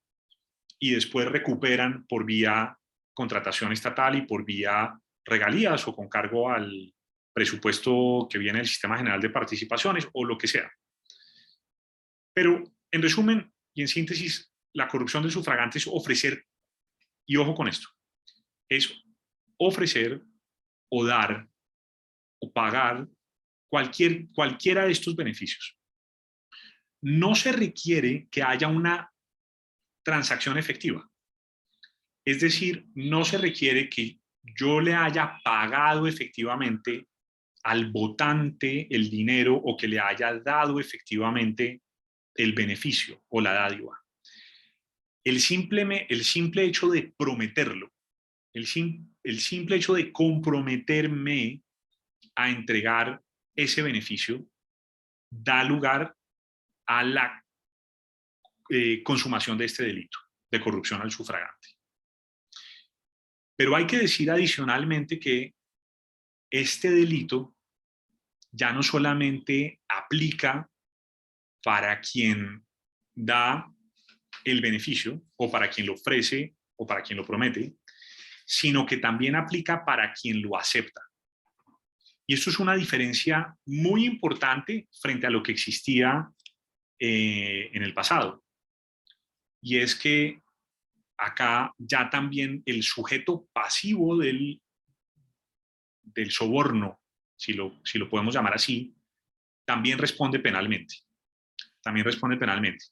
y después recuperan por vía contratación estatal y por vía regalías o con cargo al presupuesto que viene del Sistema General de Participaciones o lo que sea. Pero en resumen y en síntesis, la corrupción del sufragante es ofrecer, y ojo con esto, es ofrecer o dar o pagar cualquiera de estos beneficios. No se requiere que haya una transacción efectiva. Es decir, no se requiere que yo le haya pagado efectivamente al votante el dinero o que le haya dado efectivamente el beneficio o la dádiva. El simple hecho de prometerlo, el simple hecho de comprometerme a entregar ese beneficio da lugar a la consumación de este delito de corrupción al sufragante. Pero hay que decir adicionalmente que este delito ya no solamente aplica para quien da el beneficio o para quien lo ofrece o para quien lo promete, sino que también aplica para quien lo acepta. Y esto es una diferencia muy importante frente a lo que existía en el pasado. Y es que acá ya también el sujeto pasivo del soborno, si lo podemos llamar así, también responde penalmente. También responde penalmente.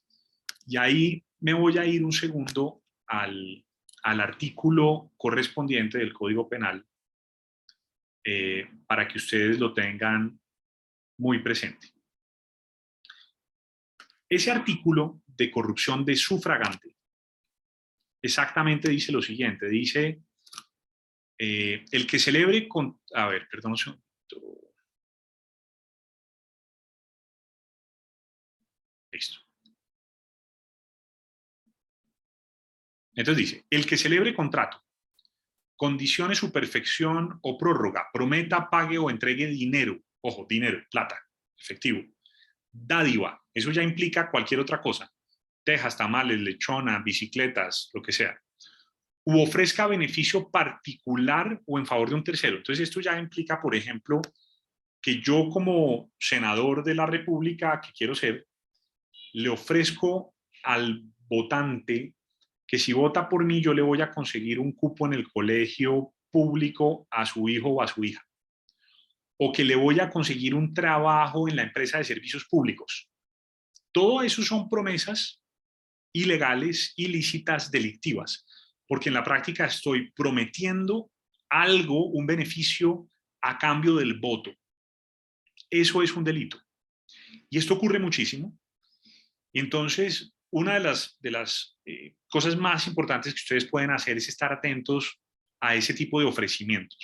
Y ahí me voy a ir un segundo al artículo correspondiente del Código Penal para que ustedes lo tengan muy presente. Ese artículo de corrupción de sufragante exactamente dice lo siguiente, dice el que celebre con... A ver, perdón un segundo. Listo. Entonces dice, el que celebre contrato, condicione su perfección o prórroga, prometa, pague o entregue dinero, ojo, dinero, plata, efectivo, dádiva, eso ya implica cualquier otra cosa, tejas, tamales, lechona, bicicletas, lo que sea, u ofrezca beneficio particular o en favor de un tercero. Entonces esto ya implica, por ejemplo, que yo como senador de la República que quiero ser, le ofrezco al votante que si vota por mí yo le voy a conseguir un cupo en el colegio público a su hijo o a su hija, o que le voy a conseguir un trabajo en la empresa de servicios públicos. Todo eso son promesas ilegales, ilícitas, delictivas, porque en la práctica estoy prometiendo algo, un beneficio a cambio del voto. Eso es un delito. Y esto ocurre muchísimo. Y entonces, una de las cosas más importantes que ustedes pueden hacer es estar atentos a ese tipo de ofrecimientos.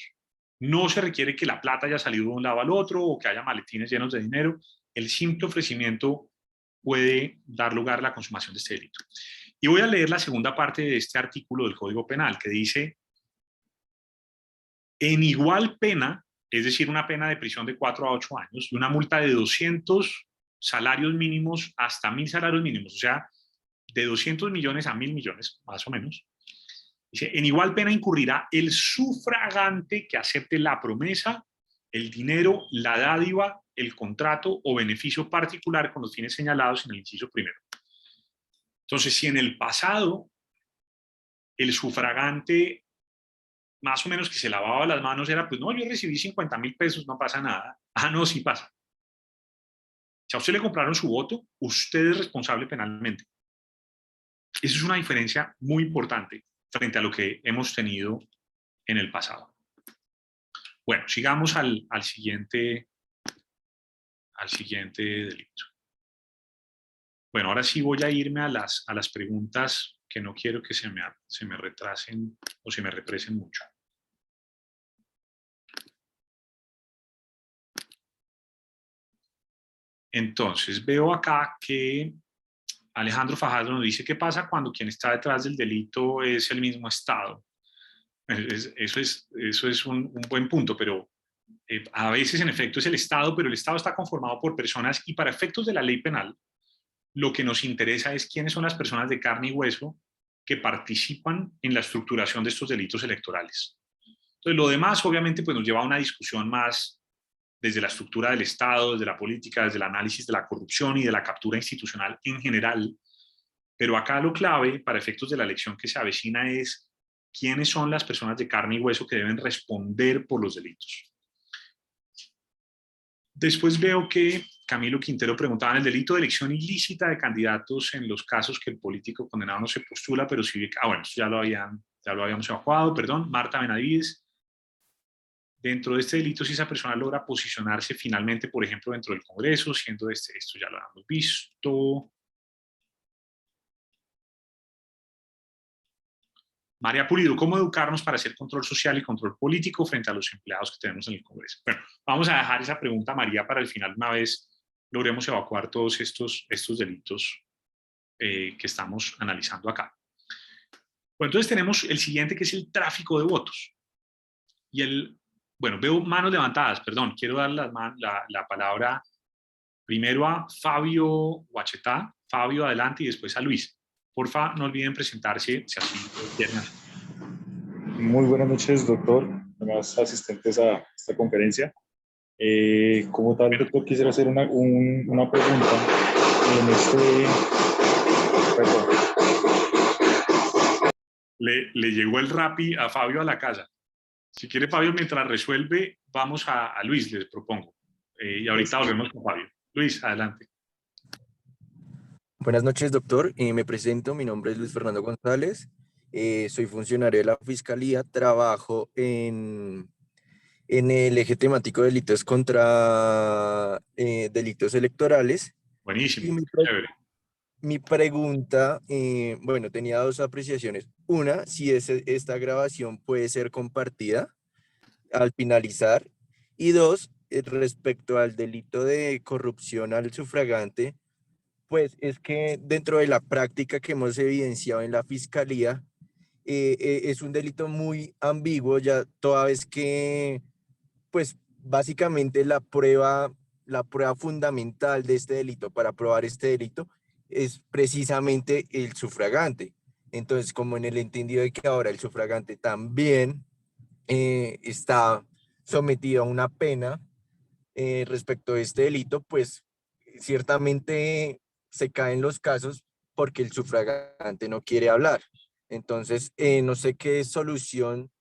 No se requiere que la plata haya salido de un lado al otro o que haya maletines llenos de dinero. El simple ofrecimiento puede dar lugar a la consumación de este delito. Y voy a leer la segunda parte de este artículo del Código Penal que dice, en igual pena, es decir, una pena de prisión de 4 a 8 años y una multa de 200 salarios mínimos hasta 1000 salarios mínimos, o sea, de 200 millones a 1000 millones, más o menos. Dice, en igual pena incurrirá el sufragante que acepte la promesa, el dinero, la dádiva, el contrato o beneficio particular con los fines señalados en el inciso primero. Entonces, si en el pasado el sufragante más o menos que se lavaba las manos era, pues no, yo recibí 50.000 pesos, no pasa nada. Ah, no, sí pasa. Si a usted le compraron su voto, usted es responsable penalmente. Eso es una diferencia muy importante frente a lo que hemos tenido en el pasado. Bueno, sigamos al siguiente delito. Bueno, ahora sí voy a irme a las preguntas que no quiero que se me retrasen o se me represen mucho. Entonces, veo acá que Alejandro Fajardo nos dice, ¿qué pasa cuando quien está detrás del delito es el mismo Estado? Eso es un buen punto, pero a veces en efecto es el Estado, pero el Estado está conformado por personas y para efectos de la ley penal, lo que nos interesa es quiénes son las personas de carne y hueso que participan en la estructuración de estos delitos electorales. Entonces, lo demás obviamente pues, nos lleva a una discusión más desde la estructura del Estado, desde la política, desde el análisis de la corrupción y de la captura institucional en general. Pero acá lo clave para efectos de la elección que se avecina es quiénes son las personas de carne y hueso que deben responder por los delitos. Después veo que Camilo Quintero preguntaba en el delito de elección ilícita de candidatos en los casos que el político condenado no se postula, pero sí... bueno, esto ya lo habíamos evacuado, perdón. Marta Benavides. Dentro de este delito, si esa persona logra posicionarse finalmente, por ejemplo, dentro del Congreso, siendo esto ya lo hemos visto. María Pulido, ¿cómo educarnos para hacer control social y control político frente a los empleados que tenemos en el Congreso? Bueno, vamos a dejar esa pregunta, María, para el final, una vez logremos evacuar todos estos delitos que estamos analizando acá. Bueno, entonces tenemos el siguiente, que es el tráfico de votos. Bueno, veo manos levantadas, perdón, quiero dar la palabra primero a Fabio Huachetá. Fabio, adelante, y después a Luis. Porfa, no olviden presentarse, si así quieren. Muy buenas noches, doctor, demás asistentes a esta conferencia. Como tal, doctor, quisiera hacer una pregunta en perdón. Le llegó el Rappi a Fabio a la casa. Si quiere, Fabio, mientras resuelve, vamos a Luis, les propongo. Y ahorita volvemos con Fabio. Luis, adelante. Buenas noches, doctor. Me presento, mi nombre es Luis Fernando González. Soy funcionario de la Fiscalía, trabajo en el eje temático de delitos contra delitos electorales. Buenísimo, chévere. Mi pregunta, bueno, tenía dos apreciaciones. Una, si esta grabación puede ser compartida al finalizar. Y dos, respecto al delito de corrupción al sufragante, pues es que dentro de la práctica que hemos evidenciado en la Fiscalía, es un delito muy ambiguo, ya toda vez que, pues básicamente la prueba fundamental de este delito, para probar este delito, es precisamente el sufragante. Entonces, como en el entendido de que ahora el sufragante también está sometido a una pena respecto de este delito, pues ciertamente se caen los casos porque el sufragante no quiere hablar. Entonces, no sé qué solución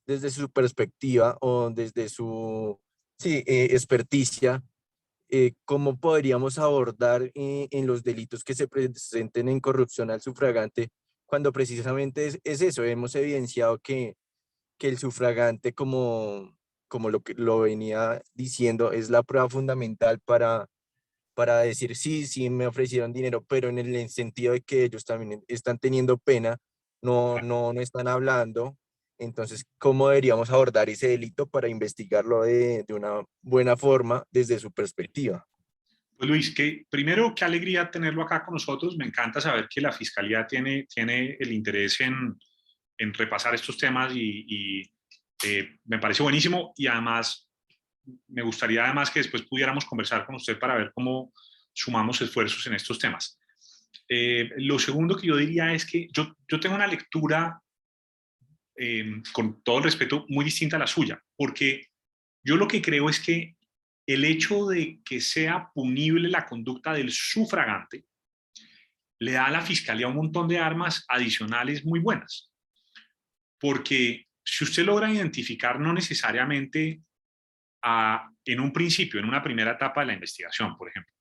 desde su perspectiva o desde su experticia, cómo podríamos abordar en los delitos que se presenten en corrupción al sufragante, cuando precisamente es eso. Hemos evidenciado que el sufragante, como lo que lo venía diciendo, es la prueba fundamental para decir sí me ofrecieron dinero, pero en el sentido de que ellos también están teniendo pena, no están hablando. Entonces, ¿cómo deberíamos abordar ese delito para investigarlo de una buena forma desde su perspectiva? Pues Luis, primero, qué alegría tenerlo acá con nosotros. Me encanta saber que la Fiscalía tiene el interés en repasar estos temas y me parece buenísimo, y además me gustaría además que después pudiéramos conversar con usted para ver cómo sumamos esfuerzos en estos temas. Lo segundo que yo diría es que yo tengo una lectura, con todo el respeto, muy distinta a la suya, porque yo lo que creo es que el hecho de que sea punible la conducta del sufragante le da a la Fiscalía un montón de armas adicionales muy buenas. Porque si usted logra identificar, no necesariamente en un principio, en una primera etapa de la investigación, por ejemplo,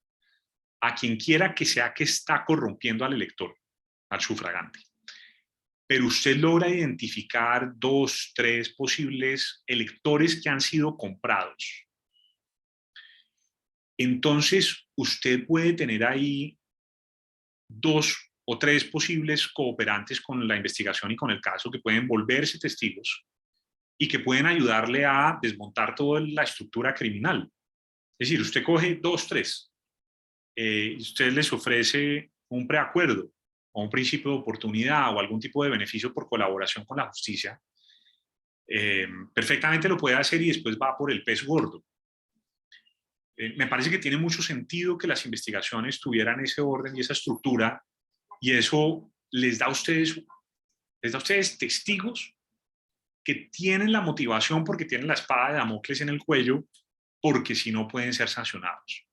a quien quiera que sea que está corrompiendo al elector, al sufragante, pero usted logra identificar 2, 3 posibles electores que han sido comprados, entonces usted puede tener ahí 2 o 3 posibles cooperantes con la investigación y con el caso, que pueden volverse testigos y que pueden ayudarle a desmontar toda la estructura criminal. Es decir, usted coge 2, 3, usted les ofrece un preacuerdo o un principio de oportunidad o algún tipo de beneficio por colaboración con la justicia, perfectamente lo puede hacer y después va por el pez gordo. Me parece que tiene mucho sentido que las investigaciones tuvieran ese orden y esa estructura, y eso les da a ustedes testigos que tienen la motivación porque tienen la espada de Damocles en el cuello, porque si no pueden ser sancionados.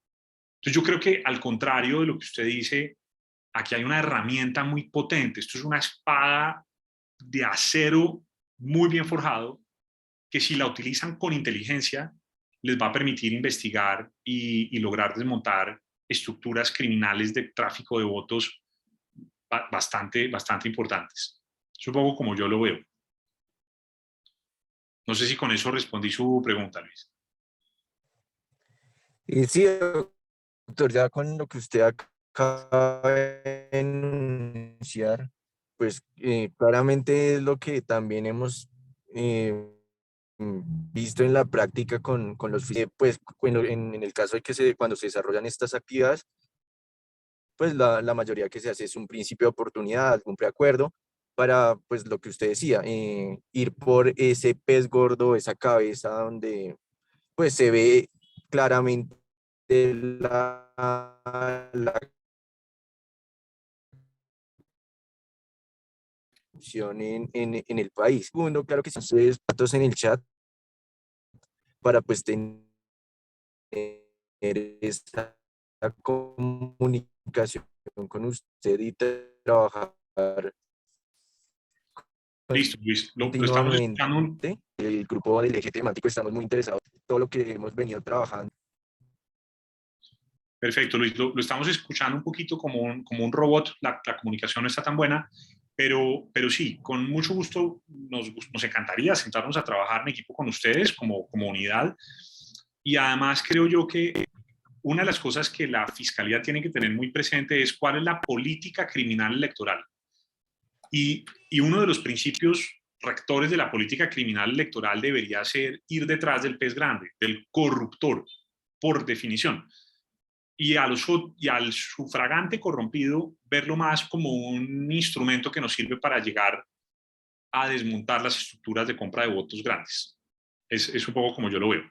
Entonces yo creo que al contrario de lo que usted dice, aquí hay una herramienta muy potente. Esto es una espada de acero muy bien forjado, que si la utilizan con inteligencia, les va a permitir investigar y lograr desmontar estructuras criminales de tráfico de votos bastante importantes. Es un poco como yo lo veo. No sé si con eso respondí su pregunta, Luis. Sí, doctor, ya con lo que usted acaba de enunciar, pues claramente es lo que también hemos visto en la práctica con los pues en el caso de que cuando se desarrollan estas actividades, pues la mayoría que se hace es un principio de oportunidad, un preacuerdo, para pues lo que usted decía, ir por ese pez gordo, esa cabeza donde pues se ve claramente la corrupción en el país. Segundo, claro que sí, ustedes datos en el chat para pues tener esta comunicación con usted y trabajar Listo, Luis. Lo estamos escuchando. continuamente. El grupo del eje temático estamos muy interesados en todo lo que hemos venido trabajando. Perfecto, Luis. Lo estamos escuchando un poquito como un robot. La comunicación no está tan buena, pero sí, con mucho gusto nos encantaría sentarnos a trabajar en equipo con ustedes como unidad. Y además creo yo que una de las cosas que la Fiscalía tiene que tener muy presente es cuál es la política criminal electoral. Y uno de los principios rectores de la política criminal electoral debería ser ir detrás del pez grande, del corruptor, por definición. Y al sufragante corrompido verlo más como un instrumento que nos sirve para llegar a desmontar las estructuras de compra de votos grandes. Es un poco como yo lo veo.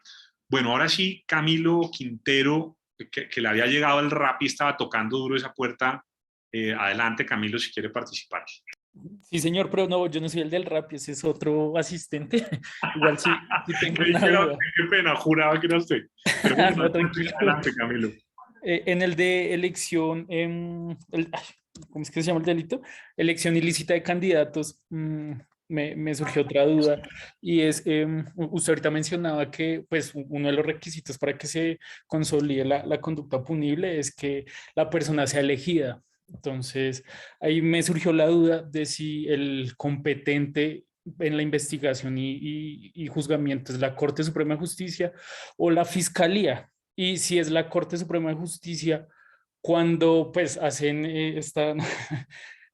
Bueno, ahora sí, Camilo Quintero, que le había llegado el rap y estaba tocando duro esa puerta. Adelante, Camilo, si quiere participar. Sí, señor, pero no, yo no soy el del rap, ese es otro asistente. Igual sí tengo una duda. Qué pena, juraba que era usted. Pero bueno, No, tranquilo. adelante, Camilo. En el de elección, ¿cómo es que se llama el delito? Elección ilícita de candidatos, me surgió otra duda, y es, usted ahorita mencionaba que pues uno de los requisitos para que se consolide la conducta punible es que la persona sea elegida. Entonces, ahí me surgió la duda de si el competente en la investigación y juzgamiento es la Corte Suprema de Justicia o la Fiscalía. Y si es la Corte Suprema de Justicia, cuando pues hacen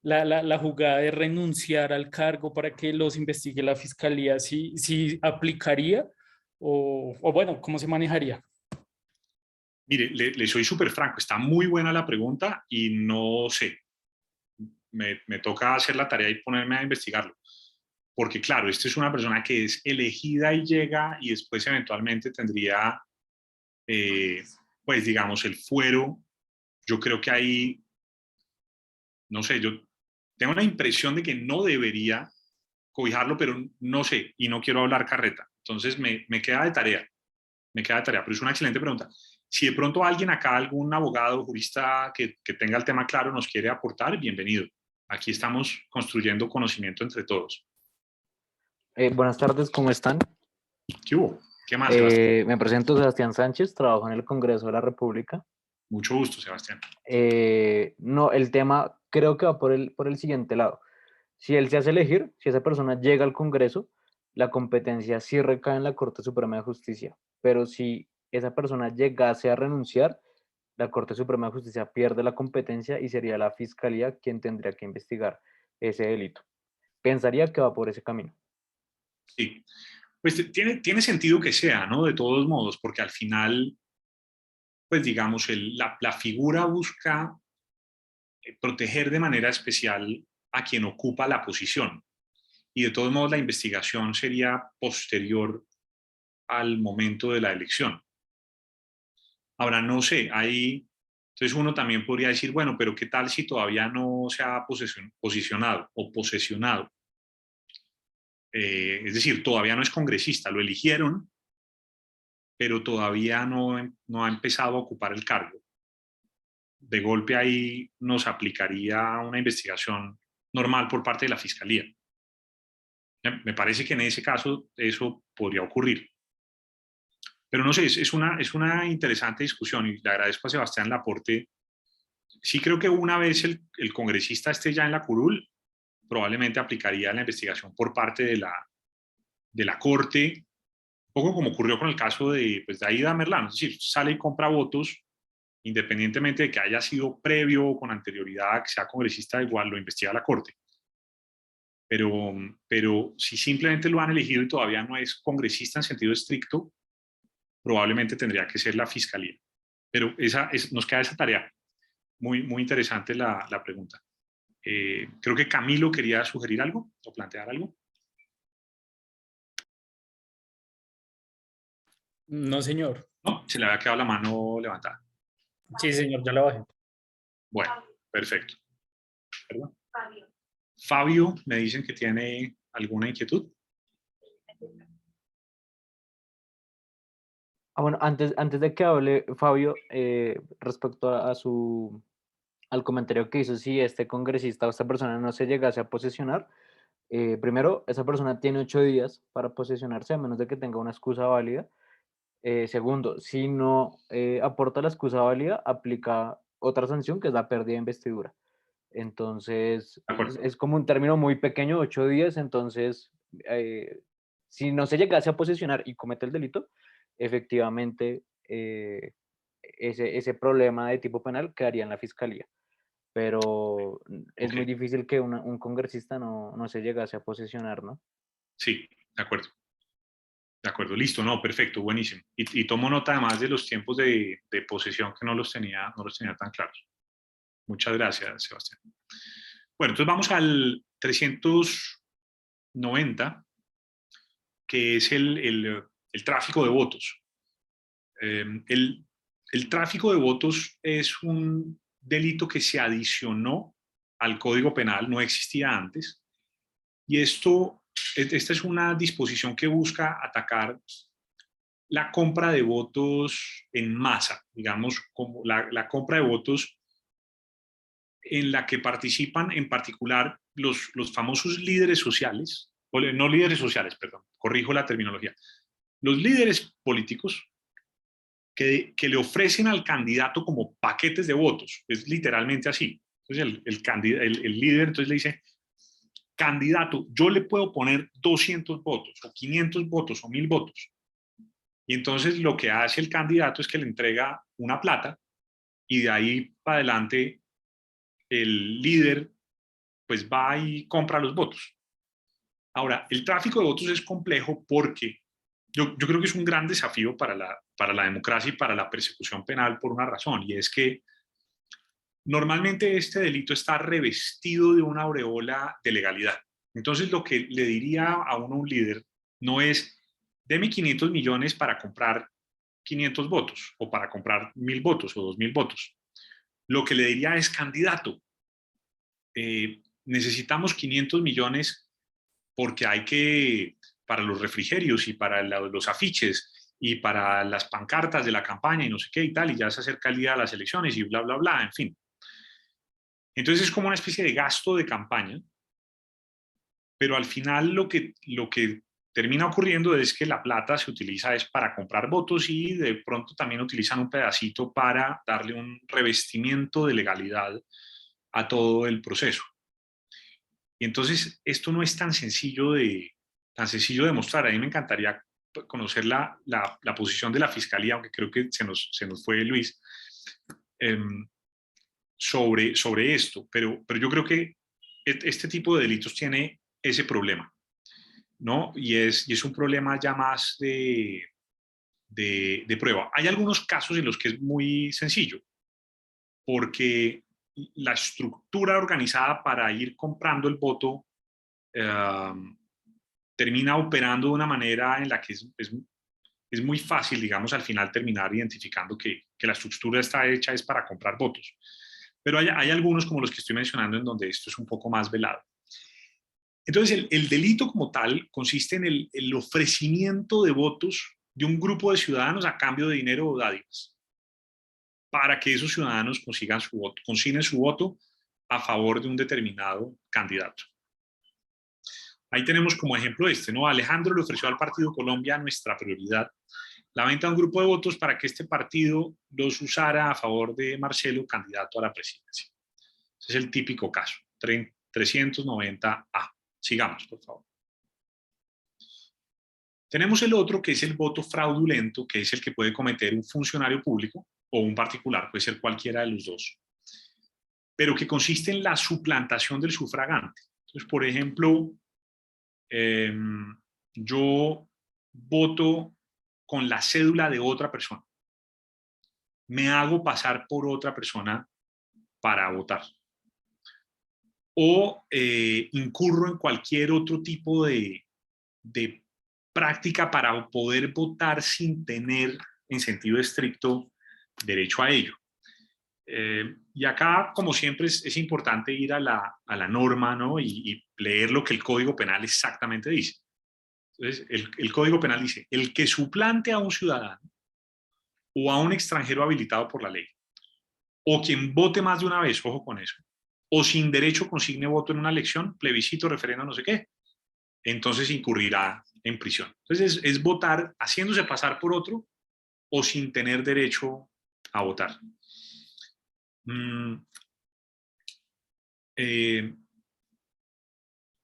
la jugada de renunciar al cargo para que los investigue la Fiscalía, si aplicaría o bueno, ¿cómo se manejaría? Mire, le soy súper franco, está muy buena la pregunta y no sé, me toca hacer la tarea y ponerme a investigarlo. Porque claro, esta es una persona que es elegida y llega y después eventualmente tendría, pues digamos, el fuero. Yo creo que ahí, no sé, yo tengo la impresión de que no debería cobijarlo, pero no sé, y no quiero hablar carreta. Entonces me queda de tarea, pero es una excelente pregunta. Si de pronto alguien acá, algún abogado, jurista que tenga el tema claro nos quiere aportar, bienvenido. Aquí estamos construyendo conocimiento entre todos. Buenas tardes, ¿cómo están? ¿Qué hubo? ¿Qué más, Sebastián? Me presento Sebastián Sánchez, trabajo en el Congreso de la República. Mucho gusto, Sebastián. No, el tema creo que va por el siguiente lado. Si él se hace elegir, si esa persona llega al Congreso, la competencia sí recae en la Corte Suprema de Justicia. Pero si esa persona llegase a renunciar, la Corte Suprema de Justicia pierde la competencia y sería la Fiscalía quien tendría que investigar ese delito. Pensaría que va por ese camino. Sí, pues tiene sentido que sea, ¿no? De todos modos, porque al final, pues digamos, la figura busca proteger de manera especial a quien ocupa la posición. y de todos modos la investigación sería posterior al momento de la elección. Ahora, no sé, ahí, entonces uno también podría decir, bueno, pero ¿qué tal si todavía no se ha posicionado o posesionado? Es decir, todavía no es congresista, lo eligieron, pero todavía no ha empezado a ocupar el cargo. De golpe ahí nos aplicaría una investigación normal por parte de la Fiscalía. Me parece que en ese caso eso podría ocurrir. Pero no sé, es una interesante discusión y le agradezco a Sebastián el aporte. Sí creo que una vez el congresista esté ya en la curul, probablemente aplicaría la investigación por parte de la Corte, un poco como ocurrió con el caso de Aida Merlano, es decir, sale y compra votos, independientemente de que haya sido previo o con anterioridad a que sea congresista, igual lo investiga la Corte. Pero si simplemente lo han elegido y todavía no es congresista en sentido estricto, probablemente tendría que ser la Fiscalía. Pero nos queda esa tarea. Muy, muy interesante la pregunta. Creo que Camilo quería sugerir algo o plantear algo. No, señor. No, se le había quedado la mano levantada. Sí, señor, ya la bajé. Bueno, perfecto. ¿Perdón? Fabio, me dicen que tiene alguna inquietud. Bueno, antes de que hable Fabio, respecto al comentario que hizo, si este congresista o esta persona no se llegase a posesionar, primero, esa persona tiene 8 días para posesionarse, a menos de que tenga una excusa válida. Segundo, si no aporta la excusa válida, aplica otra sanción, que es la pérdida de investidura. Entonces, es como un término muy pequeño, 8 días, entonces, si no se llegase a posesionar y comete el delito, efectivamente, ese problema de tipo penal quedaría en la fiscalía. Pero es muy difícil que un congresista no se llegase a posesionar, ¿no? Sí, de acuerdo. De acuerdo, listo, no, perfecto, buenísimo. Y tomo nota además de los tiempos de posesión que no los tenía tan claros. Muchas gracias, Sebastián. Bueno, entonces vamos al 390, que es el tráfico de votos. El tráfico de votos es un delito que se adicionó al Código Penal, no existía antes, y esta es una disposición que busca atacar la compra de votos en masa, digamos, como la compra de votos en la que participan en particular los famosos líderes sociales, o no líderes sociales, perdón, corrijo la terminología, los líderes políticos que le ofrecen al candidato como paquetes de votos, es literalmente así. Entonces el líder entonces le dice, candidato, yo le puedo poner 200 votos, o 500 votos, o 1000 votos. Y entonces lo que hace el candidato es que le entrega una plata y de ahí para adelante el líder pues va y compra los votos. Ahora, el tráfico de votos es complejo porque yo creo que es un gran desafío para la democracia y para la persecución penal por una razón, y es que normalmente este delito está revestido de una aureola de legalidad. Entonces lo que le diría a un líder no es, deme 500 millones para comprar 500 votos o para comprar 1000 votos o 2000 votos. Lo que le diría es, candidato, necesitamos 500 millones porque hay que, para los refrigerios y para los afiches y para las pancartas de la campaña y no sé qué y tal, y ya se acerca el día de las elecciones y bla, bla, bla, en fin. Entonces es como una especie de gasto de campaña, pero al final lo que termina ocurriendo es que la plata se utiliza es para comprar votos y de pronto también utilizan un pedacito para darle un revestimiento de legalidad a todo el proceso. Y entonces esto no es tan sencillo de mostrar. A mí me encantaría conocer la posición de la Fiscalía, aunque creo que se nos fue Luis, sobre esto. Pero yo creo que este tipo de delitos tiene ese problema, ¿no? Y es un problema ya más de prueba. Hay algunos casos en los que es muy sencillo, porque la estructura organizada para ir comprando el voto termina operando de una manera en la que es muy fácil, digamos, al final terminar identificando que la estructura está hecha es para comprar votos. Pero hay algunos, como los que estoy mencionando, en donde esto es un poco más velado. Entonces, el delito como tal consiste en el ofrecimiento de votos de un grupo de ciudadanos a cambio de dinero o dádivas, para que esos ciudadanos consignen su voto a favor de un determinado candidato. Ahí tenemos como ejemplo ¿no? Alejandro le ofreció al Partido Colombia Nuestra Prioridad la venta de un grupo de votos para que este partido los usara a favor de Marcelo, candidato a la presidencia. Ese es el típico caso, 390A. Sigamos, por favor. Tenemos el otro, que es el voto fraudulento, que es el que puede cometer un funcionario público o un particular, puede ser cualquiera de los dos, pero que consiste en la suplantación del sufragante. Entonces, por ejemplo, yo voto con la cédula de otra persona. Me hago pasar por otra persona para votar. O incurro en cualquier otro tipo de práctica para poder votar sin tener, en sentido estricto, derecho a ello. Y acá, como siempre, es importante ir a la norma, ¿no? y leer lo que el Código Penal exactamente dice. Entonces, el Código Penal dice: el que suplante a un ciudadano o a un extranjero habilitado por la ley, o quien vote más de una vez, ojo con eso, o sin derecho consigne voto en una elección, plebiscito, referendo, no sé qué, entonces incurrirá en prisión. Entonces es votar haciéndose pasar por otro o sin tener derecho a votar.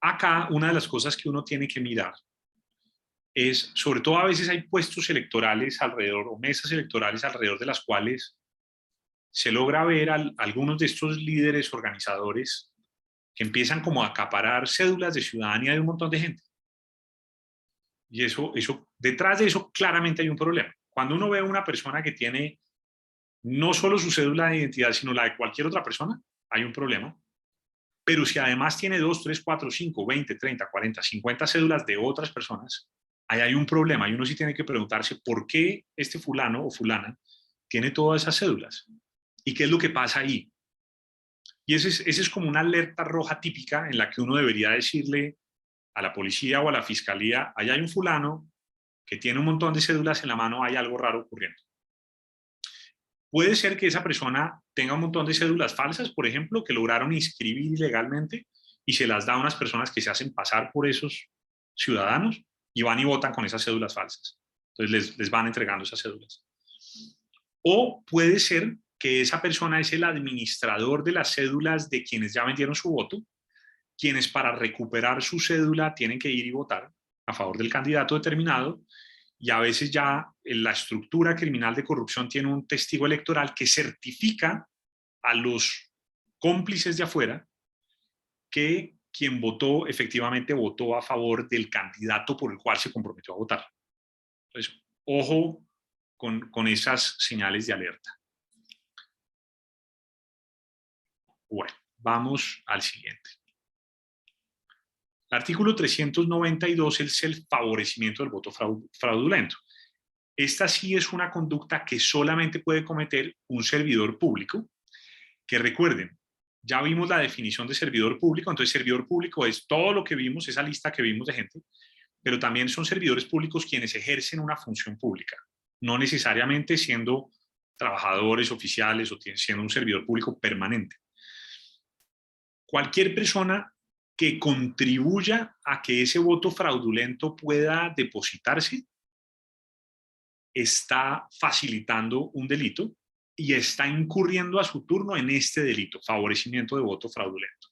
Acá una de las cosas que uno tiene que mirar es, sobre todo a veces hay puestos electorales alrededor o mesas electorales alrededor de las cuales se logra ver a algunos de estos líderes organizadores que empiezan como a acaparar cédulas de ciudadanía de un montón de gente. Y eso, detrás de eso claramente hay un problema. Cuando uno ve a una persona que tiene no solo su cédula de identidad, sino la de cualquier otra persona, hay un problema. Pero si además tiene 2, 3, 4, 5, 20, 30, 40, 50 cédulas de otras personas, ahí hay un problema. Y uno sí tiene que preguntarse por qué este fulano o fulana tiene todas esas cédulas. ¿Y qué es lo que pasa ahí? Y ese es como una alerta roja típica en la que uno debería decirle a la policía o a la fiscalía: allá hay un fulano que tiene un montón de cédulas en la mano, hay algo raro ocurriendo. Puede ser que esa persona tenga un montón de cédulas falsas, por ejemplo, que lograron inscribir ilegalmente y se las da a unas personas que se hacen pasar por esos ciudadanos y van y votan con esas cédulas falsas. Entonces les van entregando esas cédulas. O puede ser que esa persona es el administrador de las cédulas de quienes ya vendieron su voto, quienes para recuperar su cédula tienen que ir y votar a favor del candidato determinado, y a veces ya la estructura criminal de corrupción tiene un testigo electoral que certifica a los cómplices de afuera que quien votó efectivamente votó a favor del candidato por el cual se comprometió a votar. Entonces, ojo con esas señales de alerta. Bueno, vamos al siguiente. El artículo 392 es el favorecimiento del voto fraudulento. Esta sí es una conducta que solamente puede cometer un servidor público, que recuerden, ya vimos la definición de servidor público. Entonces servidor público es todo lo que vimos, esa lista que vimos de gente, pero también son servidores públicos quienes ejercen una función pública, no necesariamente siendo trabajadores oficiales o siendo un servidor público permanente. Cualquier persona que contribuya a que ese voto fraudulento pueda depositarse está facilitando un delito y está incurriendo a su turno en este delito, favorecimiento de voto fraudulento.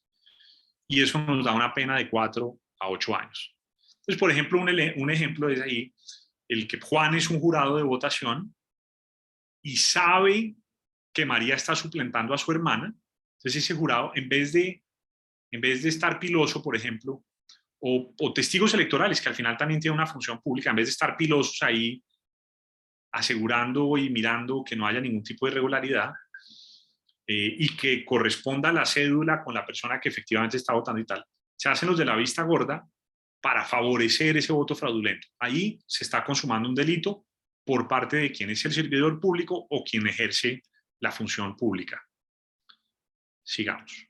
Y eso nos da una pena de 4 a 8 años. Entonces, por ejemplo, un ejemplo es ahí, el que Juan es un jurado de votación y sabe que María está suplantando a su hermana. Entonces ese jurado, en vez de estar piloso, por ejemplo, o testigos electorales, que al final también tienen una función pública, en vez de estar pilosos ahí asegurando y mirando que no haya ningún tipo de irregularidad y que corresponda la cédula con la persona que efectivamente está votando y tal, se hacen los de la vista gorda para favorecer ese voto fraudulento. Ahí se está consumando un delito por parte de quien es el servidor público o quien ejerce la función pública. Sigamos.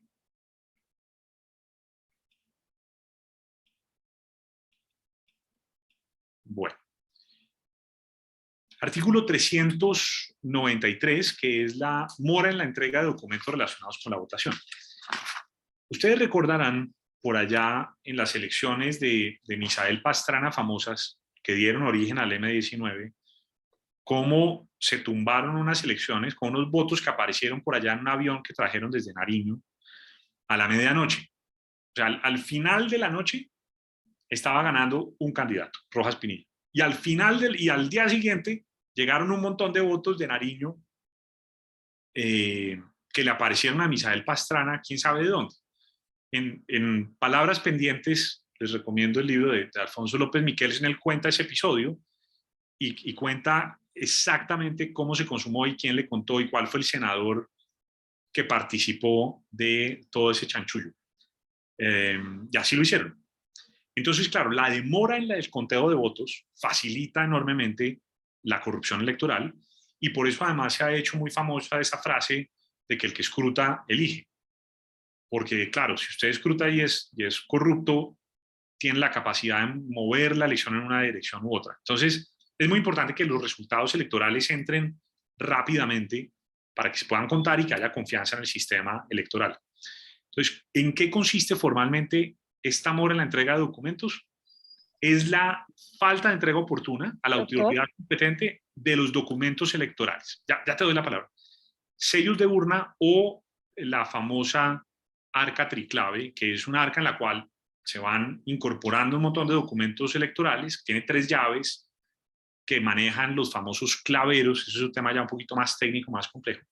Bueno. Artículo 393, que es la mora en la entrega de documentos relacionados con la votación. Ustedes recordarán por allá en las elecciones de Misael Pastrana famosas que dieron origen al M19, cómo se tumbaron unas elecciones con unos votos que aparecieron por allá en un avión que trajeron desde Nariño a la medianoche. O sea, al final de la noche estaba ganando un candidato, Rojas Pinilla. Y al día siguiente llegaron un montón de votos de Nariño que le aparecieron a Misael Pastrana, quién sabe de dónde. En Palabras Pendientes, les recomiendo el libro de Alfonso López Miqueles, en él cuenta ese episodio y cuenta exactamente cómo se consumó y quién le contó y cuál fue el senador que participó de todo ese chanchullo. Y así lo hicieron. Entonces, claro, la demora en el desconteo de votos facilita enormemente la corrupción electoral y por eso además se ha hecho muy famosa esa frase de que el que escruta elige. Porque, claro, si usted escruta y es corrupto, tiene la capacidad de mover la elección en una dirección u otra. Entonces, es muy importante que los resultados electorales entren rápidamente para que se puedan contar y que haya confianza en el sistema electoral. Entonces, ¿en qué consiste formalmente esta mora en la entrega de documentos? Es la falta de entrega oportuna a la autoridad competente de los documentos electorales. Ya te doy la palabra. Sellos de urna o la famosa arca triclave, que es una arca en la cual se van incorporando un montón de documentos electorales, tiene 3 llaves que manejan los famosos claveros, eso es un tema ya un poquito más técnico, más complejo.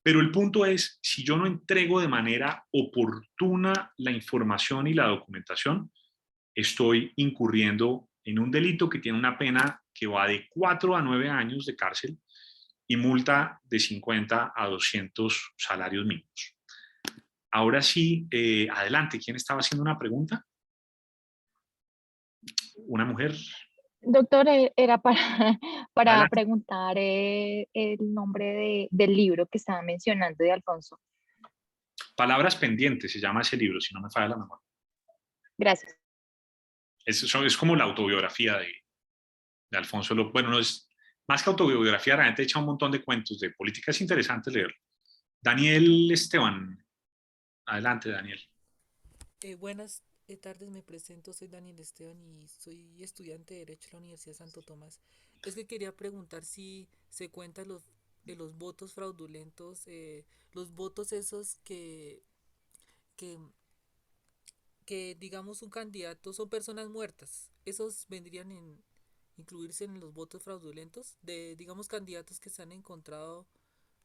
Pero el punto es, si yo no entrego de manera oportuna la información y la documentación, estoy incurriendo en un delito que tiene una pena que va de 4 a 9 años de cárcel y multa de 50 a 200 salarios mínimos. Ahora sí, adelante. ¿Quién estaba haciendo una pregunta? ¿Una mujer? Doctor, era para Adelante. preguntar el nombre del libro que estaba mencionando de Alfonso. Palabras Pendientes se llama ese libro, si no me falla la memoria. Gracias. Es como la autobiografía de Alfonso López. Bueno, no es más que autobiografía, realmente echa un montón de cuentos de política, es interesante leerlo. Daniel Esteban. Adelante, Daniel. Buenas tardes, me presento, soy Daniel Esteban y soy estudiante de Derecho en la Universidad de Santo Tomás. Es que quería preguntar si se cuentan de los votos fraudulentos, los votos esos que digamos un candidato son personas muertas, esos vendrían en incluirse en los votos fraudulentos de, digamos, candidatos que se han encontrado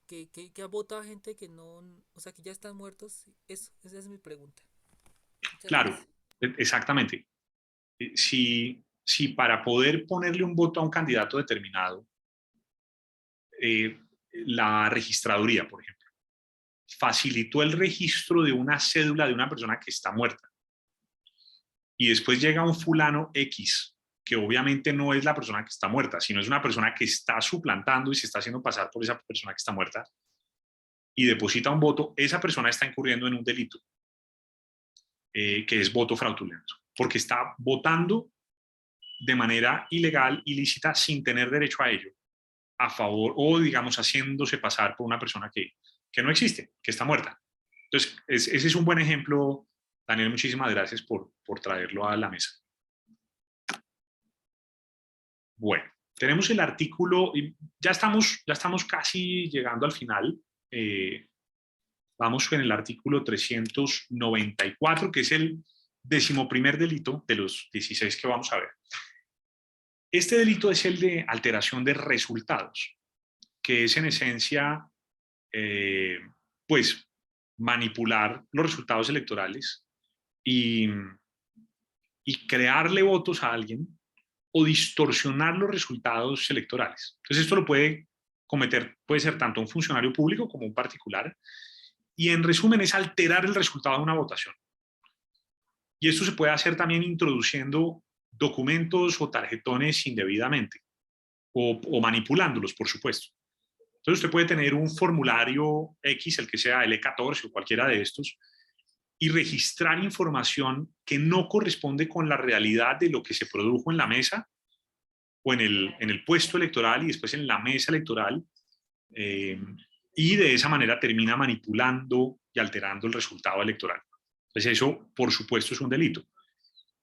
que ha votado gente que no, o sea, que ya están muertos. Esa es mi pregunta. Muchas Claro, gracias. exactamente. Si para poder ponerle un voto a un candidato determinado, la registraduría, por ejemplo, facilitó el registro de una cédula de una persona que está muerta, y después llega un fulano X, que obviamente no es la persona que está muerta, sino es una persona que está suplantando y se está haciendo pasar por esa persona que está muerta, y deposita un voto, esa persona está incurriendo en un delito, que es voto fraudulento, porque está votando de manera ilegal, ilícita, sin tener derecho a ello, a favor, o digamos haciéndose pasar por una persona que no existe, que está muerta. Entonces, ese es un buen ejemplo. Daniel, muchísimas gracias por traerlo a la mesa. Bueno, tenemos el artículo, y ya estamos casi llegando al final. Vamos con el artículo 394, que es el 11º delito de los 16 que vamos a ver. Este delito es el de alteración de resultados, que es en esencia, pues, manipular los resultados electorales y crearle votos a alguien o distorsionar los resultados electorales. Entonces esto lo puede cometer, puede ser tanto un funcionario público como un particular, y en resumen es alterar el resultado de una votación. Y esto se puede hacer también introduciendo documentos o tarjetones indebidamente o manipulándolos, por supuesto. Entonces usted puede tener un formulario X, el que sea el E14 o cualquiera de estos, y registrar información que no corresponde con la realidad de lo que se produjo en la mesa o en el puesto electoral y después en la mesa electoral, y de esa manera termina manipulando y alterando el resultado electoral. Entonces eso, por supuesto, es un delito.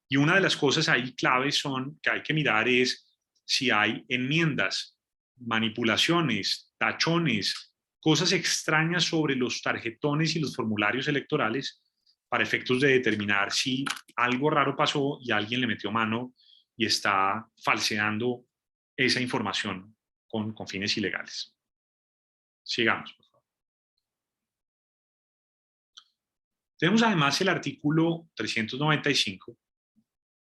Y una de las cosas ahí claves que hay que mirar es si hay enmiendas, manipulaciones, tachones, cosas extrañas sobre los tarjetones y los formularios electorales para efectos de determinar si algo raro pasó y alguien le metió mano y está falseando esa información con fines ilegales. Sigamos, por favor. Tenemos además el artículo 395,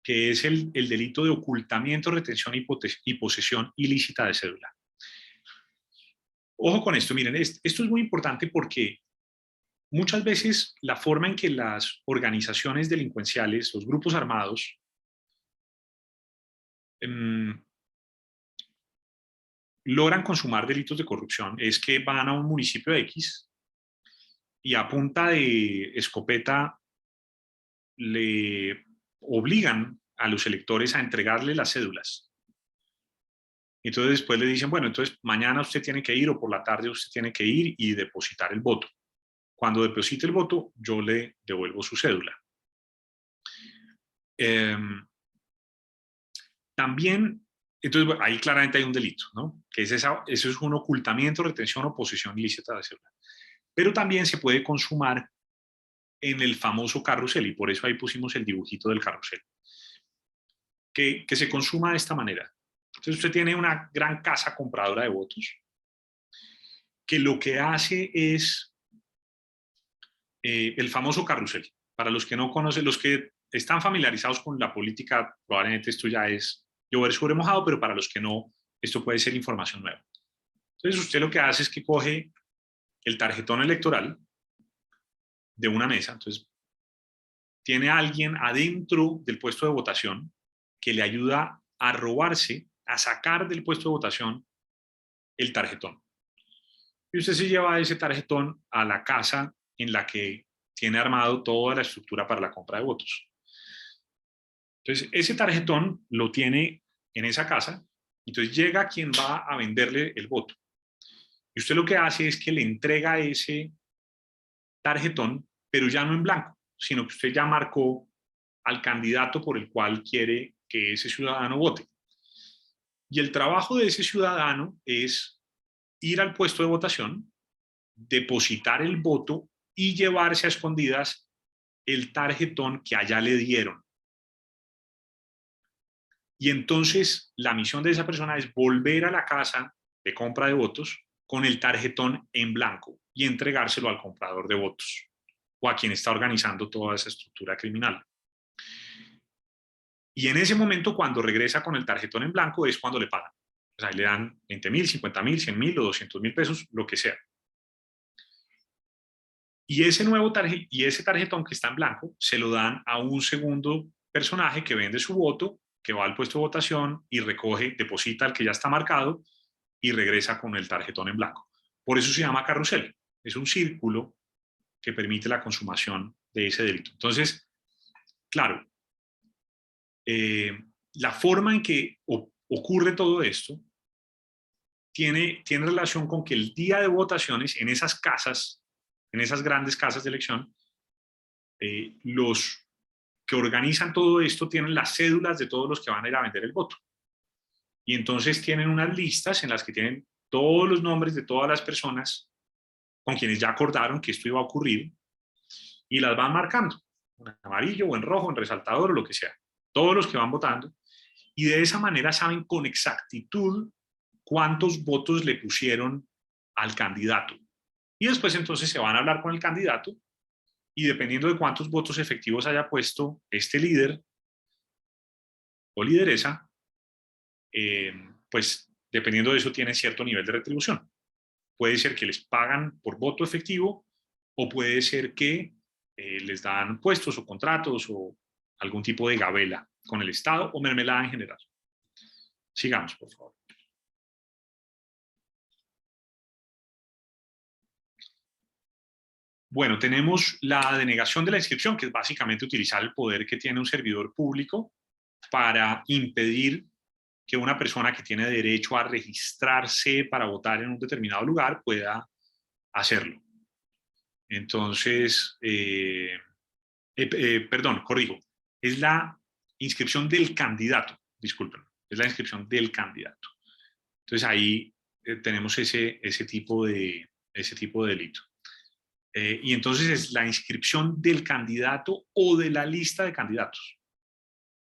que es el delito de ocultamiento, retención y posesión ilícita de cédula. Ojo con esto, miren, esto es muy importante porque muchas veces la forma en que las organizaciones delincuenciales, los grupos armados, logran consumar delitos de corrupción es que van a un municipio X y a punta de escopeta le obligan a los electores a entregarle las cédulas. Entonces después le dicen, bueno, entonces mañana usted tiene que ir o por la tarde usted tiene que ir y depositar el voto. Cuando deposite el voto, yo le devuelvo su cédula. También, entonces ahí claramente hay un delito, ¿no? Que eso es un ocultamiento, retención o posesión ilícita de cédula. Pero también se puede consumar en el famoso carrusel, y por eso ahí pusimos el dibujito del carrusel, que se consuma de esta manera. Entonces usted tiene una gran casa compradora de votos, que lo que hace es el famoso carrusel. Para los que no conocen, los que están familiarizados con la política, probablemente esto ya es llover sobre mojado, pero para los que no, esto puede ser información nueva. Entonces usted lo que hace es que coge el tarjetón electoral de una mesa, entonces tiene a alguien adentro del puesto de votación que le ayuda a robarse, a sacar del puesto de votación el tarjetón. Y usted se lleva ese tarjetón a la casa en la que tiene armado toda la estructura para la compra de votos. Entonces, ese tarjetón lo tiene en esa casa, entonces llega quien va a venderle el voto. Y usted lo que hace es que le entrega ese tarjetón, pero ya no en blanco, sino que usted ya marcó al candidato por el cual quiere que ese ciudadano vote. Y el trabajo de ese ciudadano es ir al puesto de votación, depositar el voto y llevarse a escondidas el tarjetón que allá le dieron. Y entonces la misión de esa persona es volver a la casa de compra de votos con el tarjetón en blanco y entregárselo al comprador de votos o a quien está organizando toda esa estructura criminal. Y en ese momento, cuando regresa con el tarjetón en blanco, es cuando le pagan. O sea, le dan 20,000, 50,000, 100,000 o 200,000 pesos, lo que sea. Y ese tarjetón que está en blanco se lo dan a un segundo personaje que vende su voto, que va al puesto de votación y recoge, deposita el que ya está marcado y regresa con el tarjetón en blanco. Por eso se llama carrusel. Es un círculo que permite la consumación de ese delito. Entonces, claro, la forma en que ocurre todo esto tiene relación con que el día de votaciones en esas casas, en esas grandes casas de elección, los que organizan todo esto tienen las cédulas de todos los que van a ir a vender el voto. Y entonces tienen unas listas en las que tienen todos los nombres de todas las personas con quienes ya acordaron que esto iba a ocurrir y las van marcando, en amarillo o en rojo, en resaltador o lo que sea. Todos los que van votando. Y de esa manera saben con exactitud cuántos votos le pusieron al candidato. Y después entonces se van a hablar con el candidato y dependiendo de cuántos votos efectivos haya puesto este líder o lideresa, pues dependiendo de eso tienen cierto nivel de retribución. Puede ser que les pagan por voto efectivo o puede ser que les dan puestos o contratos o algún tipo de gabela con el Estado o mermelada en general. Sigamos, por favor. Bueno, tenemos la denegación de la inscripción, que es básicamente utilizar el poder que tiene un servidor público para impedir que una persona que tiene derecho a registrarse para votar en un determinado lugar pueda hacerlo. Entonces, perdón, corrijo, es la inscripción del candidato, disculpen, es la inscripción del candidato. Entonces ahí tenemos ese tipo de delito. Y entonces es la inscripción del candidato o de la lista de candidatos.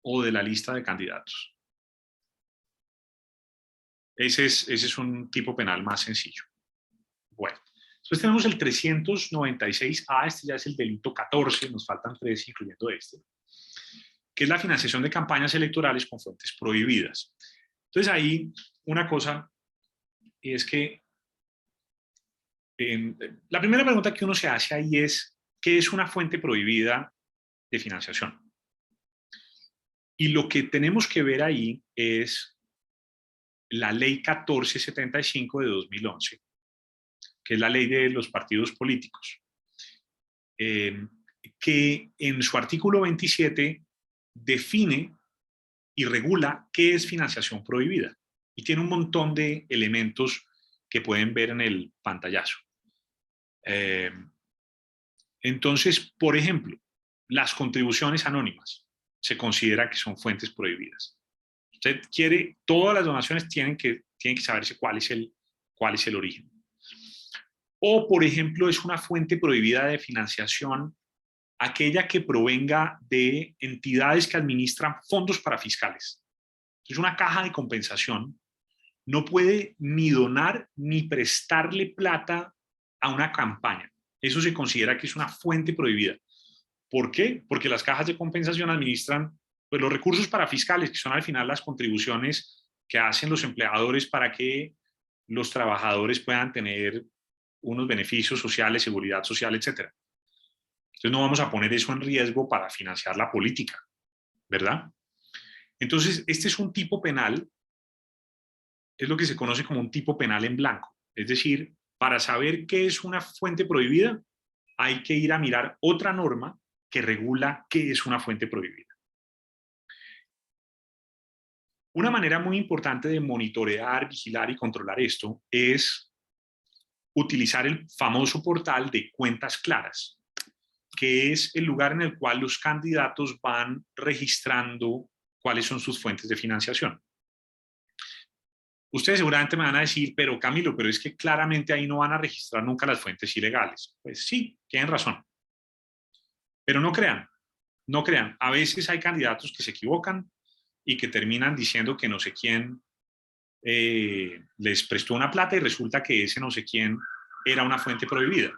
O de la lista de candidatos. Ese es un tipo penal más sencillo. Bueno, después tenemos el 396A, este ya es el delito 14, nos faltan 3 incluyendo este, que es la financiación de campañas electorales con fuentes prohibidas. Entonces ahí una cosa es que la primera pregunta que uno se hace ahí es, ¿qué es una fuente prohibida de financiación? Y lo que tenemos que ver ahí es la ley 1475 de 2011, que es la ley de los partidos políticos, que en su artículo 27 define y regula qué es financiación prohibida. Y tiene un montón de elementos que pueden ver en el pantallazo. Entonces, por ejemplo, las contribuciones anónimas se considera que son fuentes prohibidas. Usted quiere, todas las donaciones tienen que saberse cuál es el origen. O, por ejemplo, es una fuente prohibida de financiación aquella que provenga de entidades que administran fondos para fiscales. Es una caja de compensación. No puede ni donar ni prestarle plata a una campaña. Eso se considera que es una fuente prohibida. ¿Por qué? Porque las cajas de compensación administran pues, los recursos para fiscales, que son al final las contribuciones que hacen los empleadores para que los trabajadores puedan tener unos beneficios sociales, seguridad social, etc. Entonces no vamos a poner eso en riesgo para financiar la política, ¿verdad? Entonces, este es un tipo penal, es lo que se conoce como un tipo penal en blanco. Es decir, para saber qué es una fuente prohibida, hay que ir a mirar otra norma que regula qué es una fuente prohibida. Una manera muy importante de monitorear, vigilar y controlar esto es utilizar el famoso portal de Cuentas Claras, que es el lugar en el cual los candidatos van registrando cuáles son sus fuentes de financiación. Ustedes seguramente me van a decir, pero Camilo, pero es que claramente ahí no van a registrar nunca las fuentes ilegales. Pues sí, tienen razón. Pero no crean, no crean. A veces hay candidatos que se equivocan y que terminan diciendo que no sé quién les prestó una plata y resulta que ese no sé quién era una fuente prohibida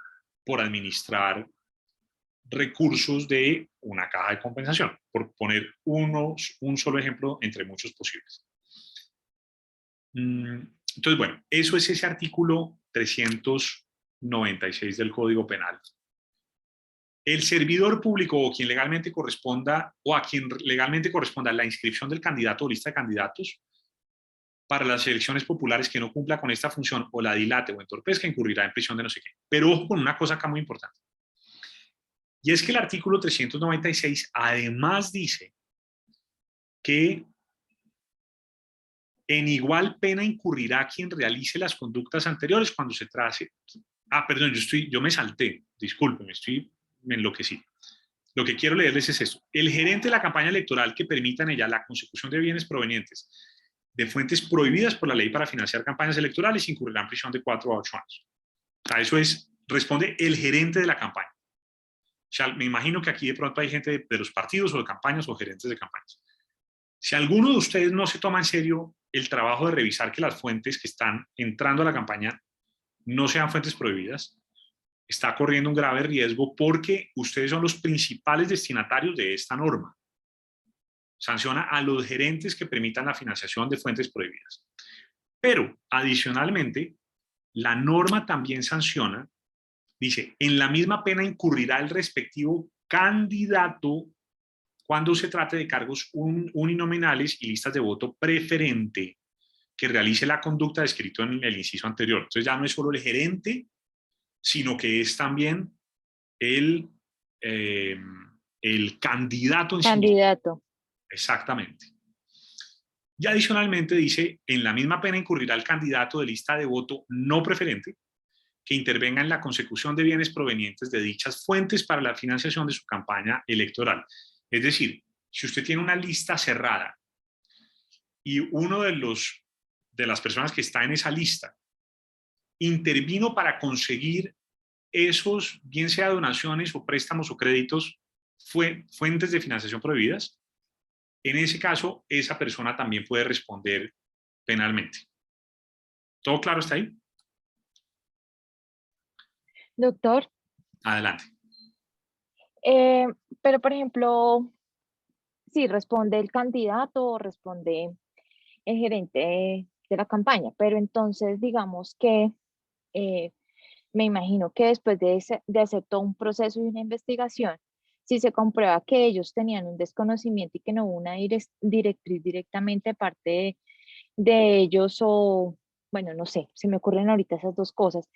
por administrar recursos de una caja de compensación, por poner un solo ejemplo entre muchos posibles. Entonces, bueno, eso es ese artículo 396 del Código Penal. El servidor público o quien legalmente corresponda, o a quien legalmente corresponda la inscripción del candidato o lista de candidatos para las elecciones populares que no cumpla con esta función o la dilate o entorpezca, incurrirá en prisión de no sé qué. Pero ojo con una cosa acá muy importante. Y es que el artículo 396 además dice que en igual pena incurrirá quien realice las conductas anteriores cuando se trate. Perdón, yo me salté, disculpen, me enloquecí. Lo que quiero leerles es esto. El gerente de la campaña electoral que permita en ella la consecución de bienes provenientes de fuentes prohibidas por la ley para financiar campañas electorales incurrirá en prisión de 4 a 8 años. O sea, eso es, responde el gerente de la campaña. O sea, me imagino que aquí de pronto hay gente de los partidos o de campañas o gerentes de campañas. Si alguno de ustedes no se toma en serio el trabajo de revisar que las fuentes que están entrando a la campaña no sean fuentes prohibidas, está corriendo un grave riesgo porque ustedes son los principales destinatarios de esta norma. Sanciona a los gerentes que permitan la financiación de fuentes prohibidas. Pero, adicionalmente, la norma también sanciona, dice, en la misma pena incurrirá el respectivo candidato cuando se trate de cargos uninominales y listas de voto preferente que realice la conducta descrita en el inciso anterior. Entonces ya no es solo el gerente, sino que es también el candidato en sí mismo. Candidato. Exactamente. Y adicionalmente dice, en la misma pena incurrirá el candidato de lista de voto no preferente que intervenga en la consecución de bienes provenientes de dichas fuentes para la financiación de su campaña electoral. Es decir, si usted tiene una lista cerrada y uno de las personas que está en esa lista intervino para conseguir esos, bien sea donaciones o préstamos o créditos, fuentes de financiación prohibidas, en ese caso, esa persona también puede responder penalmente. ¿Todo claro hasta ahí? Doctor, Adelante. pero por ejemplo, sí, responde el candidato o responde el gerente de la campaña, pero entonces digamos que me imagino que después de hacer todo un proceso y una investigación, si se comprueba que ellos tenían un desconocimiento y que no hubo una directriz directamente de parte de ellos o, bueno, no sé, se me ocurren ahorita esas dos cosas,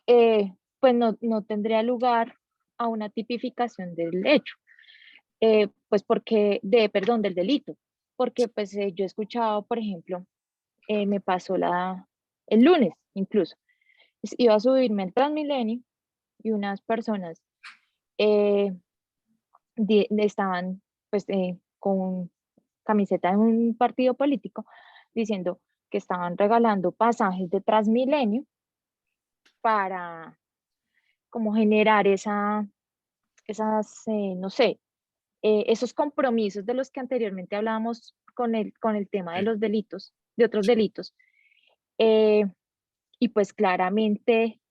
pues no tendría lugar a una tipificación del hecho, pues porque, perdón, del delito, porque pues yo he escuchado, por ejemplo, me pasó el lunes incluso, iba a subirme al Transmilenio y unas personas estaban pues con camiseta de un partido político diciendo que estaban regalando pasajes de Transmilenio para como generar no sé, esos compromisos de los que anteriormente hablábamos con el tema de los delitos, de otros delitos. Y pues claramente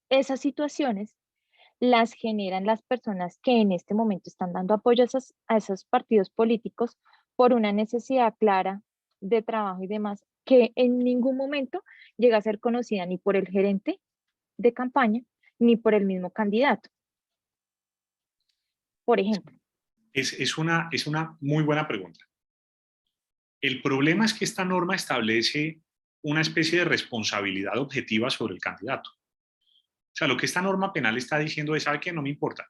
esas situaciones las generan las personas que en este momento están dando apoyo a esos partidos políticos por una necesidad clara de trabajo y demás, que en ningún momento llega a ser conocida ni por el gerente de campaña ni por el mismo candidato. Por ejemplo. Es una muy buena pregunta. El problema es que esta norma establece una especie de responsabilidad objetiva sobre el candidato. O sea, lo que esta norma penal está diciendo es, ¿sabe qué? No me importa.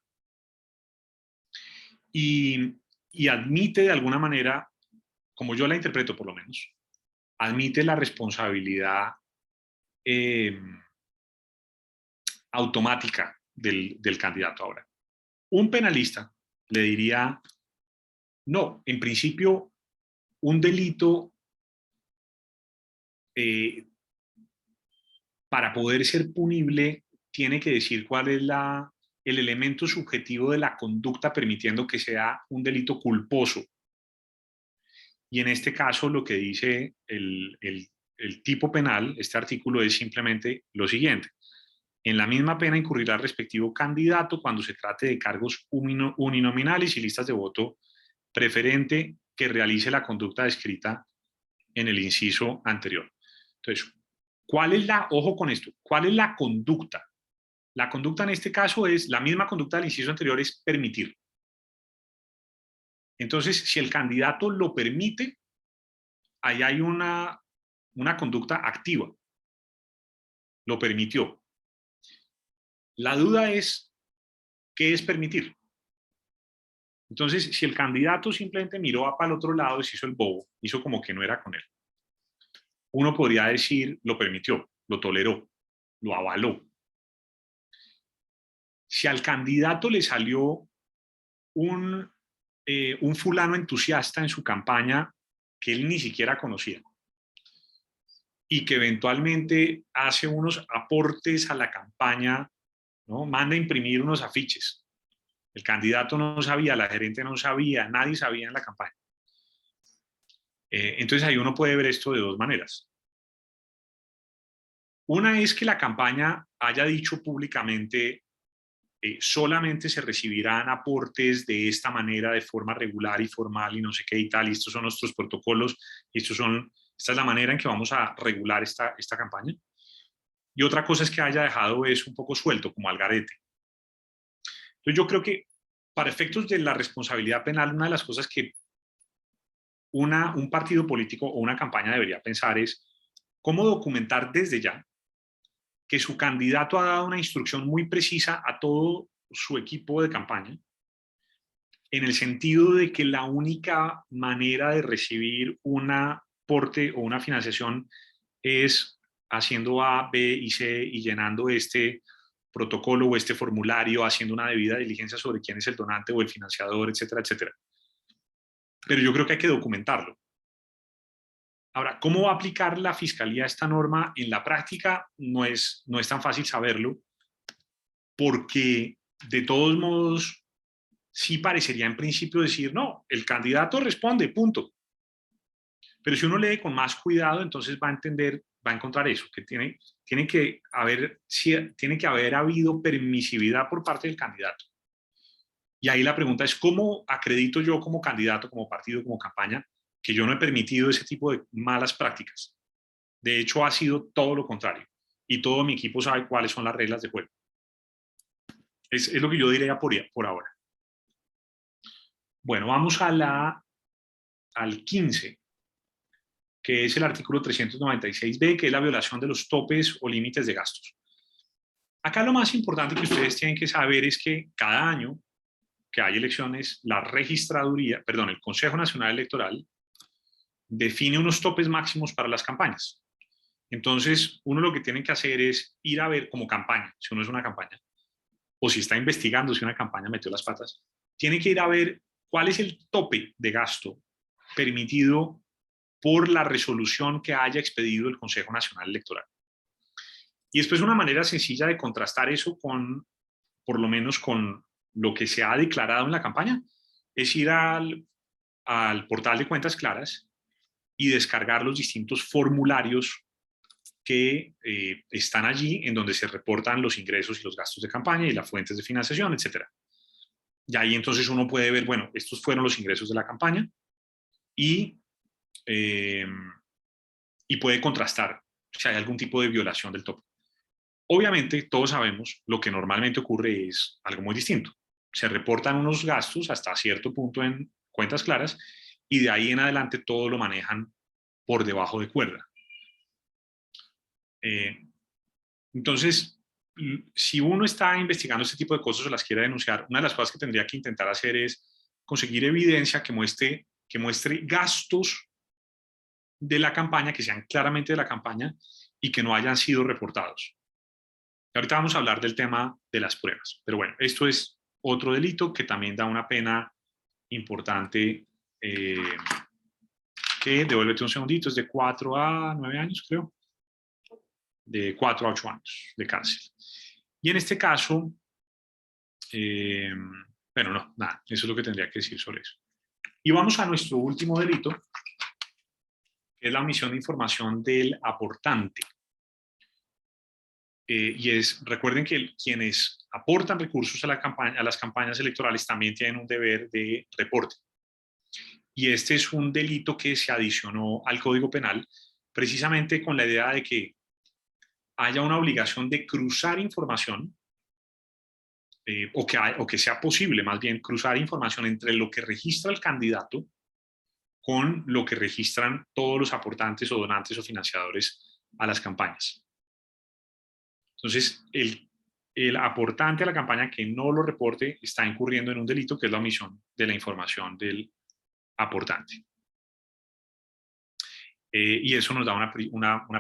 Y admite de alguna manera, como yo la interpreto por lo menos, admite la responsabilidad automática del candidato. Ahora, un penalista le diría, no, en principio, un delito para poder ser punible tiene que decir cuál es el elemento subjetivo de la conducta permitiendo que sea un delito culposo. Y en este caso lo que dice el tipo penal, este artículo, es simplemente lo siguiente. En la misma pena incurrirá el respectivo candidato cuando se trate de cargos uninominales y listas de voto preferente que realice la conducta descrita en el inciso anterior. Entonces, ojo con esto, ¿cuál es la conducta? La conducta en este caso es la misma conducta del inciso anterior, es permitir. Entonces, si el candidato lo permite, ahí hay una conducta activa. Lo permitió. La duda es, ¿qué es permitir? Entonces, si el candidato simplemente miró para el otro lado y se hizo el bobo, hizo como que no era con él, uno podría decir, lo permitió, lo toleró, lo avaló. Si al candidato le salió un fulano entusiasta en su campaña que él ni siquiera conocía y que eventualmente hace unos aportes a la campaña, ¿no? Manda a imprimir unos afiches. El candidato no sabía, la gerente no sabía, nadie sabía en la campaña. Entonces ahí uno puede ver esto de dos maneras. Una es que la campaña haya dicho públicamente solamente se recibirán aportes de esta manera, de forma regular y formal y no sé qué y tal, y estos son nuestros protocolos, y esta es la manera en que vamos a regular esta campaña. Y otra cosa es que haya dejado eso un poco suelto, como al garete. Entonces yo creo que para efectos de la responsabilidad penal, una de las cosas que un partido político o una campaña debería pensar es cómo documentar desde ya que su candidato ha dado una instrucción muy precisa a todo su equipo de campaña, en el sentido de que la única manera de recibir un aporte o una financiación es haciendo A, B y C y llenando este protocolo o este formulario, haciendo una debida diligencia sobre quién es el donante o el financiador, etcétera, etcétera. Pero yo creo que hay que documentarlo. Ahora, ¿cómo va a aplicar la Fiscalía esta norma en la práctica? No es tan fácil saberlo, porque de todos modos sí parecería en principio decir, no, el candidato responde, punto. Pero si uno lee con más cuidado, entonces va a entender, va a encontrar eso, que tiene que haber habido permisividad por parte del candidato. Y ahí la pregunta es, ¿cómo acredito yo como candidato, como partido, como campaña, que yo no he permitido ese tipo de malas prácticas? De hecho, ha sido todo lo contrario. Y todo mi equipo sabe cuáles son las reglas de juego. Es lo que yo diría por ahora. Bueno, vamos al 15, que es el artículo 396b, que es la violación de los topes o límites de gastos. Acá lo más importante que ustedes tienen que saber es que cada año que hay elecciones, el Consejo Nacional Electoral define unos topes máximos para las campañas. Entonces, uno lo que tiene que hacer es ir a ver como campaña, si uno es una campaña, o si está investigando si una campaña metió las patas, tiene que ir a ver cuál es el tope de gasto permitido por la resolución que haya expedido el Consejo Nacional Electoral. Y después una manera sencilla de contrastar eso por lo menos con lo que se ha declarado en la campaña, es ir al portal de Cuentas Claras y descargar los distintos formularios que están allí, en donde se reportan los ingresos y los gastos de campaña y las fuentes de financiación, etc. Y ahí entonces uno puede ver, bueno, estos fueron los ingresos de la campaña y puede contrastar si hay algún tipo de violación del tope. Obviamente, todos sabemos, lo que normalmente ocurre es algo muy distinto. Se reportan unos gastos hasta cierto punto en Cuentas Claras y de ahí en adelante todo lo manejan por debajo de cuerda. Entonces, si uno está investigando este tipo de cosas o las quiere denunciar, una de las cosas que tendría que intentar hacer es conseguir evidencia que muestre gastos de la campaña, que sean claramente de la campaña y que no hayan sido reportados. Ahorita vamos a hablar del tema de las pruebas, pero bueno, esto es otro delito que también da una pena importante, que, devuélvete un segundito, es de 4 a 9 años, creo, de 4 a 8 años de cárcel. Y en este caso, bueno, no, nada, eso es lo que tendría que decir sobre eso. Y vamos a nuestro último delito, que es la omisión de información del aportante. Recuerden que quienes aportan recursos a las campañas electorales también tienen un deber de reporte. Y este es un delito que se adicionó al Código Penal precisamente con la idea de que haya una obligación de cruzar información, o que sea posible más bien cruzar información entre lo que registra el candidato con lo que registran todos los aportantes o donantes o financiadores a las campañas. Entonces, el aportante a la campaña que no lo reporte está incurriendo en un delito, que es la omisión de la información del aportante. Y eso nos da una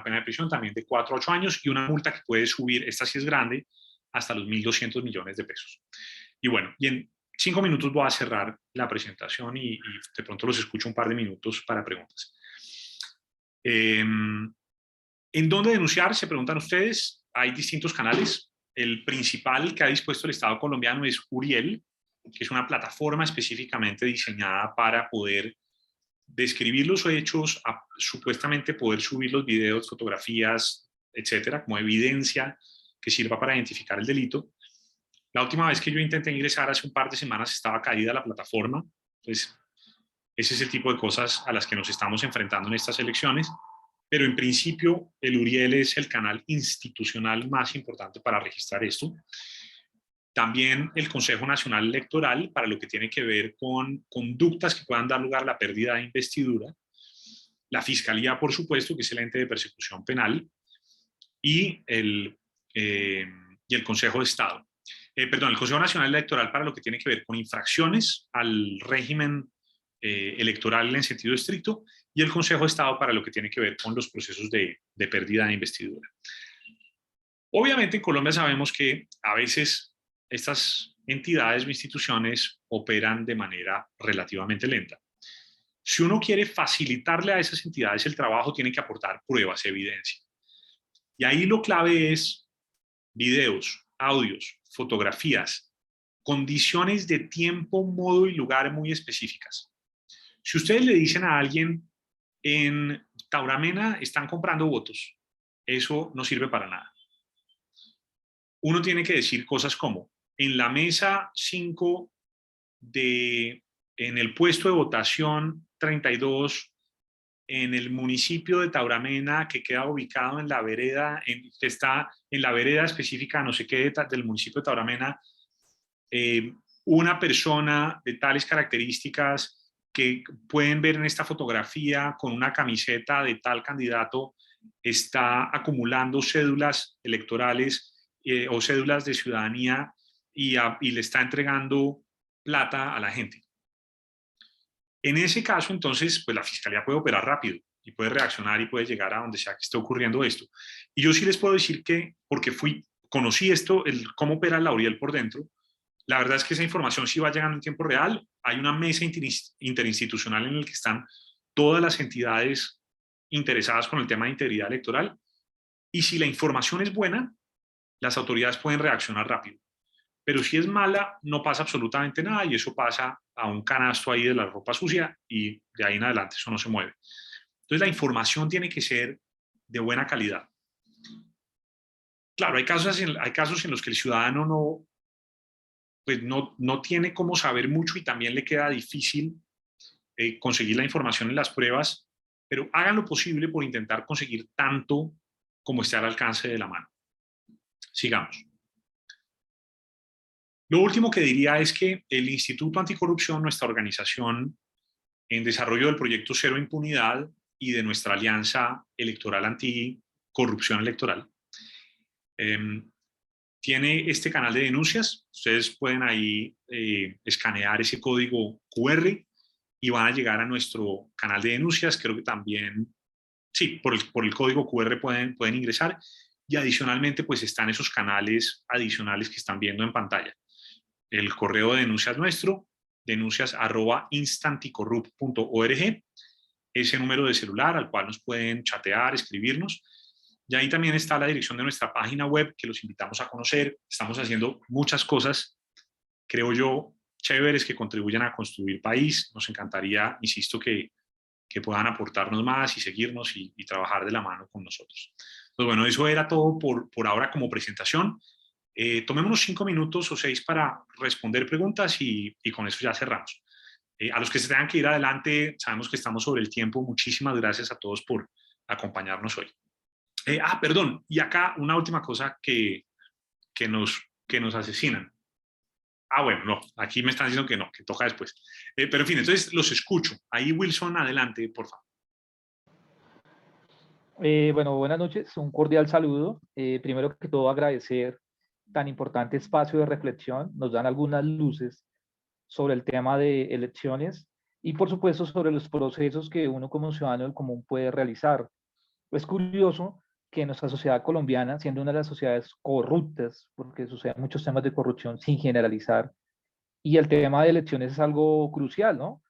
pena de prisión también de 4 a 8 años y una multa que puede subir, esta sí es grande, hasta los 1.200 millones de pesos. Y bueno, y en 5 minutos voy a cerrar la presentación y de pronto los escucho un par de minutos para preguntas. ¿En dónde denunciar? Se preguntan ustedes. Hay distintos canales. El principal que ha dispuesto el Estado colombiano es Uriel, que es una plataforma específicamente diseñada para poder describir los hechos, supuestamente poder subir los videos, fotografías, etcétera, como evidencia que sirva para identificar el delito. La última vez que yo intenté ingresar hace un par de semanas estaba caída la plataforma. Entonces, ese es el tipo de cosas a las que nos estamos enfrentando en estas elecciones. Pero en principio el Uriel es el canal institucional más importante para registrar esto. También el Consejo Nacional Electoral para lo que tiene que ver con conductas que puedan dar lugar a la pérdida de investidura. La Fiscalía, por supuesto, que es el ente de persecución penal, y el Consejo de Estado. Perdón, el Consejo Nacional Electoral para lo que tiene que ver con infracciones al régimen electoral en sentido estricto, y el Consejo de Estado para lo que tiene que ver con los procesos de pérdida de investidura. Obviamente en Colombia sabemos que a veces estas entidades o instituciones operan de manera relativamente lenta. Si uno quiere facilitarle a esas entidades el trabajo, tiene que aportar pruebas, evidencia. Y ahí lo clave es videos, audios, fotografías, condiciones de tiempo, modo y lugar muy específicas. Si ustedes le dicen a alguien, en Tauramena están comprando votos, eso no sirve para nada. Uno tiene que decir cosas como, en la mesa 5 en el puesto de votación 32, en el municipio de Tauramena, que queda ubicado en la vereda, que está en la vereda específica, no sé qué, del municipio de Tauramena, una persona de tales características que pueden ver en esta fotografía con una camiseta de tal candidato, está acumulando cédulas electorales o cédulas de ciudadanía y le está entregando plata a la gente. En ese caso, entonces, pues la Fiscalía puede operar rápido y puede reaccionar y puede llegar a donde sea que esté ocurriendo esto. Y yo sí les puedo decir que, porque conocí esto, cómo opera la Uriel por dentro, la verdad es que esa información sí va llegando en tiempo real. Hay una mesa interinstitucional en la que están todas las entidades interesadas con el tema de integridad electoral, y si la información es buena, las autoridades pueden reaccionar rápido. Pero si es mala, no pasa absolutamente nada y eso pasa a un canasto ahí de la ropa sucia y de ahí en adelante eso no se mueve. Entonces la información tiene que ser de buena calidad. Claro, hay casos en los que el ciudadano no tiene cómo saber mucho y también le queda difícil conseguir la información en las pruebas, pero hagan lo posible por intentar conseguir tanto como esté al alcance de la mano. Sigamos. Lo último que diría es que el Instituto Anticorrupción, nuestra organización en desarrollo del proyecto Cero Impunidad y de nuestra alianza electoral anticorrupción electoral, tiene este canal de denuncias. Ustedes pueden ahí escanear ese código QR y van a llegar a nuestro canal de denuncias. Creo que también, sí, por el código QR pueden ingresar, y adicionalmente pues están esos canales adicionales que están viendo en pantalla. El correo de denuncias nuestro, denuncias@instanticorrupt.org, ese número de celular al cual nos pueden chatear, escribirnos. Y ahí también está la dirección de nuestra página web que los invitamos a conocer. Estamos haciendo muchas cosas, creo yo, chéveres que contribuyan a construir país. Nos encantaría, insisto, que puedan aportarnos más y seguirnos y trabajar de la mano con nosotros. Pues bueno, eso era todo por ahora como presentación. Tomémonos 5 minutos o 6 para responder preguntas y con eso ya cerramos. A los que se tengan que ir adelante, sabemos que estamos sobre el tiempo. Muchísimas gracias a todos por acompañarnos hoy. Perdón, y acá una última cosa que nos asesinan. Bueno, no, aquí me están diciendo que no, que toca después. Pero en fin, entonces los escucho. Ahí, Wilson, adelante, por favor. Bueno, buenas noches, un cordial saludo. Primero que todo, agradecer tan importante espacio de reflexión. Nos dan algunas luces sobre el tema de elecciones y, por supuesto, sobre los procesos que uno como ciudadano del común puede realizar. Es curioso que nuestra sociedad colombiana, siendo una de las sociedades corruptas, porque suceden muchos temas de corrupción sin generalizar, y el tema de elecciones es algo crucial, ¿no?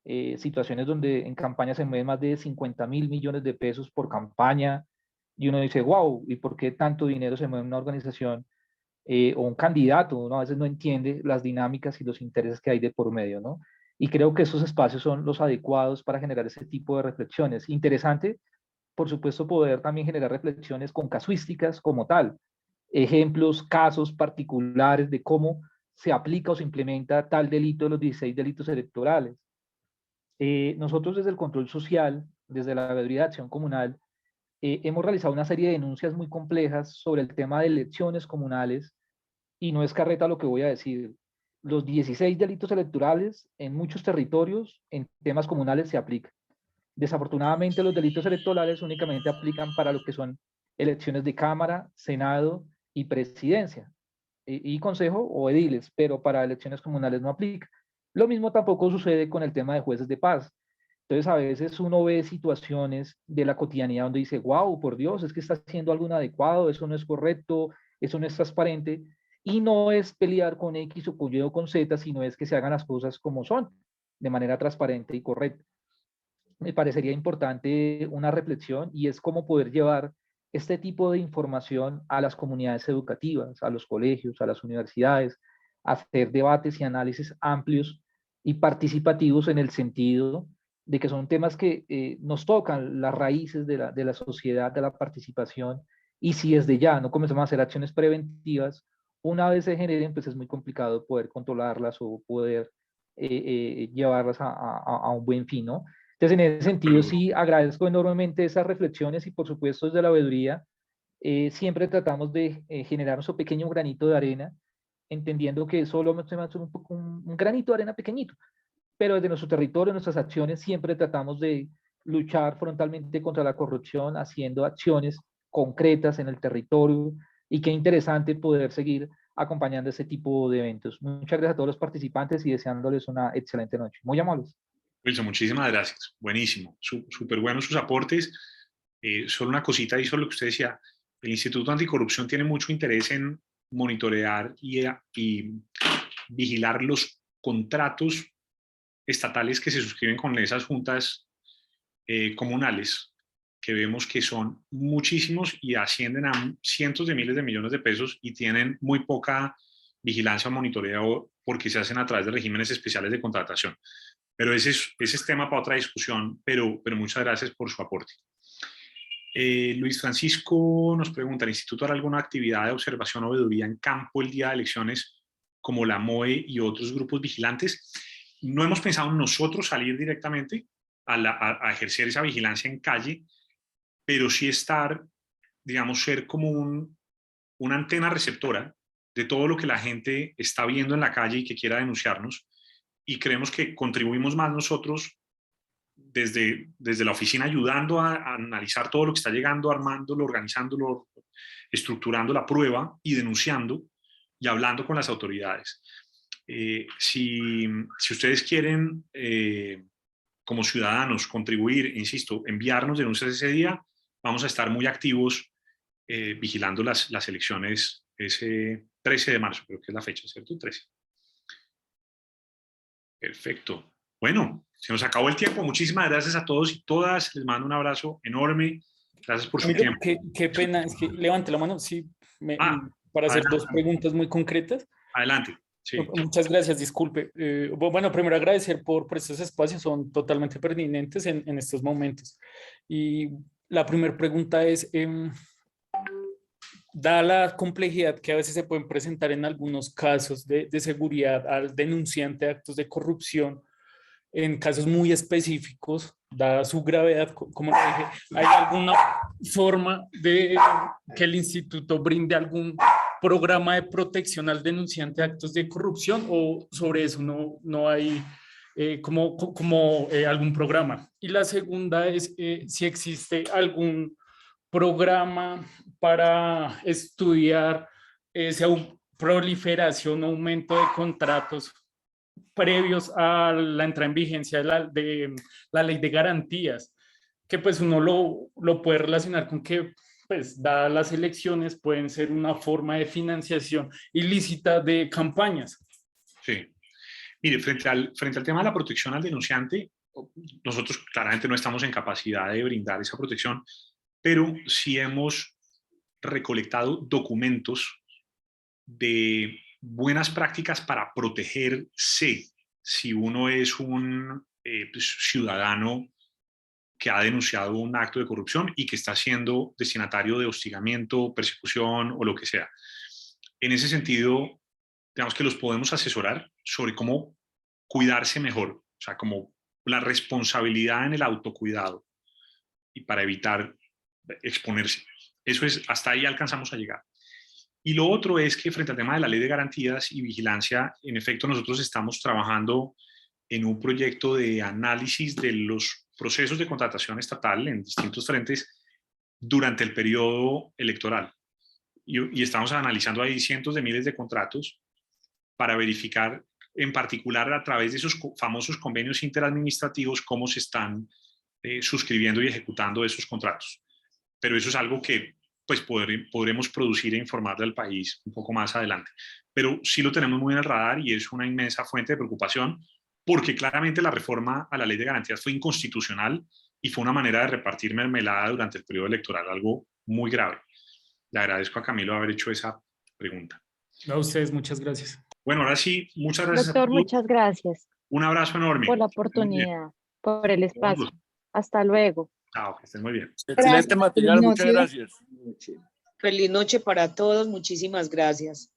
Situaciones donde en campaña se mueven más de 50.000 millones de pesos por campaña, y uno dice, wow, ¿y por qué tanto dinero se mueve en una organización o un candidato? Uno a veces no entiende las dinámicas y los intereses que hay de por medio, ¿no? Y creo que esos espacios son los adecuados para generar ese tipo de reflexiones. Interesante, por supuesto, poder también generar reflexiones con casuísticas como tal, ejemplos, casos particulares de cómo se aplica o se implementa tal delito de los 16 delitos electorales. Nosotros desde el control social, desde la Veeduría de Acción Comunal, hemos realizado una serie de denuncias muy complejas sobre el tema de elecciones comunales y no es carreta lo que voy a decir, los 16 delitos electorales en muchos territorios, en temas comunales, se aplican. Desafortunadamente, los delitos electorales únicamente aplican para lo que son elecciones de Cámara, Senado y Presidencia, y Consejo o ediles, pero para elecciones comunales no aplica. Lo mismo tampoco sucede con el tema de jueces de paz. Entonces, a veces uno ve situaciones de la cotidianidad donde dice, wow, por Dios, es que está haciendo algo inadecuado, eso no es correcto, eso no es transparente, y no es pelear con X o con Y o con Z, sino es que se hagan las cosas como son, de manera transparente y correcta. Me parecería importante una reflexión y es cómo poder llevar este tipo de información a las comunidades educativas, a los colegios, a las universidades, hacer debates y análisis amplios y participativos en el sentido de que son temas que nos tocan las raíces de la sociedad, de la participación, y si desde ya no comenzamos a hacer acciones preventivas, una vez se generen, pues es muy complicado poder controlarlas o poder llevarlas a un buen fin, ¿no? Entonces, en ese sentido, sí agradezco enormemente esas reflexiones y, por supuesto, desde la veeduría, siempre tratamos de generar nuestro pequeño granito de arena, entendiendo que solo un granito de arena pequeñito, pero desde nuestro territorio, nuestras acciones, siempre tratamos de luchar frontalmente contra la corrupción, haciendo acciones concretas en el territorio, y qué interesante poder seguir acompañando este tipo de eventos. Muchas gracias a todos los participantes y deseándoles una excelente noche. Muy amables. Wilson, muchísimas gracias. Buenísimo. Súper buenos sus aportes. Solo una cosita ahí sobre lo que usted decía. El Instituto Anticorrupción tiene mucho interés en monitorear y vigilar los contratos estatales que se suscriben con esas juntas comunales, que vemos que son muchísimos y ascienden a cientos de miles de millones de pesos y tienen muy poca vigilancia o monitoreo porque se hacen a través de regímenes especiales de contratación. Pero ese es tema para otra discusión, pero muchas gracias por su aporte. Luis Francisco nos pregunta, ¿el instituto hará alguna actividad de observación o veeduría en campo el día de elecciones como la MOE y otros grupos vigilantes? No hemos pensado en nosotros salir directamente a ejercer esa vigilancia en calle, pero sí estar, digamos, ser como una antena receptora de todo lo que la gente está viendo en la calle y que quiera denunciarnos, y creemos que contribuimos más nosotros desde la oficina ayudando a analizar todo lo que está llegando, armándolo, organizándolo, estructurando la prueba y denunciando y hablando con las autoridades. Si ustedes quieren, como ciudadanos, contribuir, insisto, enviarnos denuncias ese día, vamos a estar muy activos vigilando las elecciones ese 13 de marzo, creo que es la fecha, ¿cierto? 13. Perfecto. Bueno, se nos acabó el tiempo. Muchísimas gracias a todos y todas. Les mando un abrazo enorme. Gracias por su tiempo. Qué pena, es que levante la mano, sí, para hacer dos preguntas muy concretas. Adelante. Sí. Muchas gracias, disculpe. Bueno, primero agradecer por estos espacios, son totalmente pertinentes en estos momentos. Y la primera pregunta es, dada la complejidad que a veces se pueden presentar en algunos casos de seguridad al denunciante de actos de corrupción, en casos muy específicos, dada su gravedad, como le dije, ¿hay alguna forma de que el instituto brinde algún programa de protección al denunciante de actos de corrupción, o sobre eso no hay algún programa? Y la segunda es si existe algún programa para estudiar esa proliferación o aumento de contratos previos a la entrada en vigencia de la ley de garantías, que pues uno lo puede relacionar con que, pues, dadas las elecciones, pueden ser una forma de financiación ilícita de campañas. Sí. Mire, frente al tema de la protección al denunciante, nosotros claramente no estamos en capacidad de brindar esa protección, pero sí hemos recolectado documentos de buenas prácticas para protegerse si uno es un ciudadano que ha denunciado un acto de corrupción y que está siendo destinatario de hostigamiento, persecución o lo que sea. En ese sentido, digamos que los podemos asesorar sobre cómo cuidarse mejor, o sea, como la responsabilidad en el autocuidado y para evitar exponerse. Eso es, hasta ahí alcanzamos a llegar. Y lo otro es que frente al tema de la ley de garantías y vigilancia, en efecto, nosotros estamos trabajando en un proyecto de análisis de los procesos de contratación estatal en distintos frentes durante el periodo electoral. Y estamos analizando ahí cientos de miles de contratos para verificar en particular a través de esos famosos convenios interadministrativos cómo se están suscribiendo y ejecutando esos contratos. Pero eso es algo que pues podremos producir e informarle al país un poco más adelante. Pero sí lo tenemos muy en el radar y es una inmensa fuente de preocupación porque claramente la reforma a la ley de garantías fue inconstitucional y fue una manera de repartir mermelada durante el periodo electoral, algo muy grave. Le agradezco a Camilo haber hecho esa pregunta. A ustedes, muchas gracias. Bueno, ahora sí, muchas gracias a Doctor, todos. muchas gracias Un abrazo enorme. por la Que estén muy bien. oportunidad, por el espacio. Hasta luego. Chao, que estén muy bien. Excelente material, Feliz muchas noche. gracias. Feliz noche para todos, muchísimas gracias.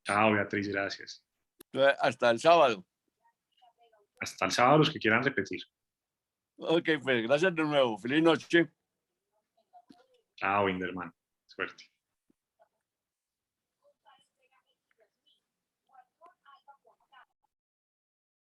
Chao, Beatriz, gracias. Hasta el sábado. Hasta el sábado, los que quieran repetir. Ok, pues gracias de nuevo. Feliz noche. Chao, Inderman. Suerte.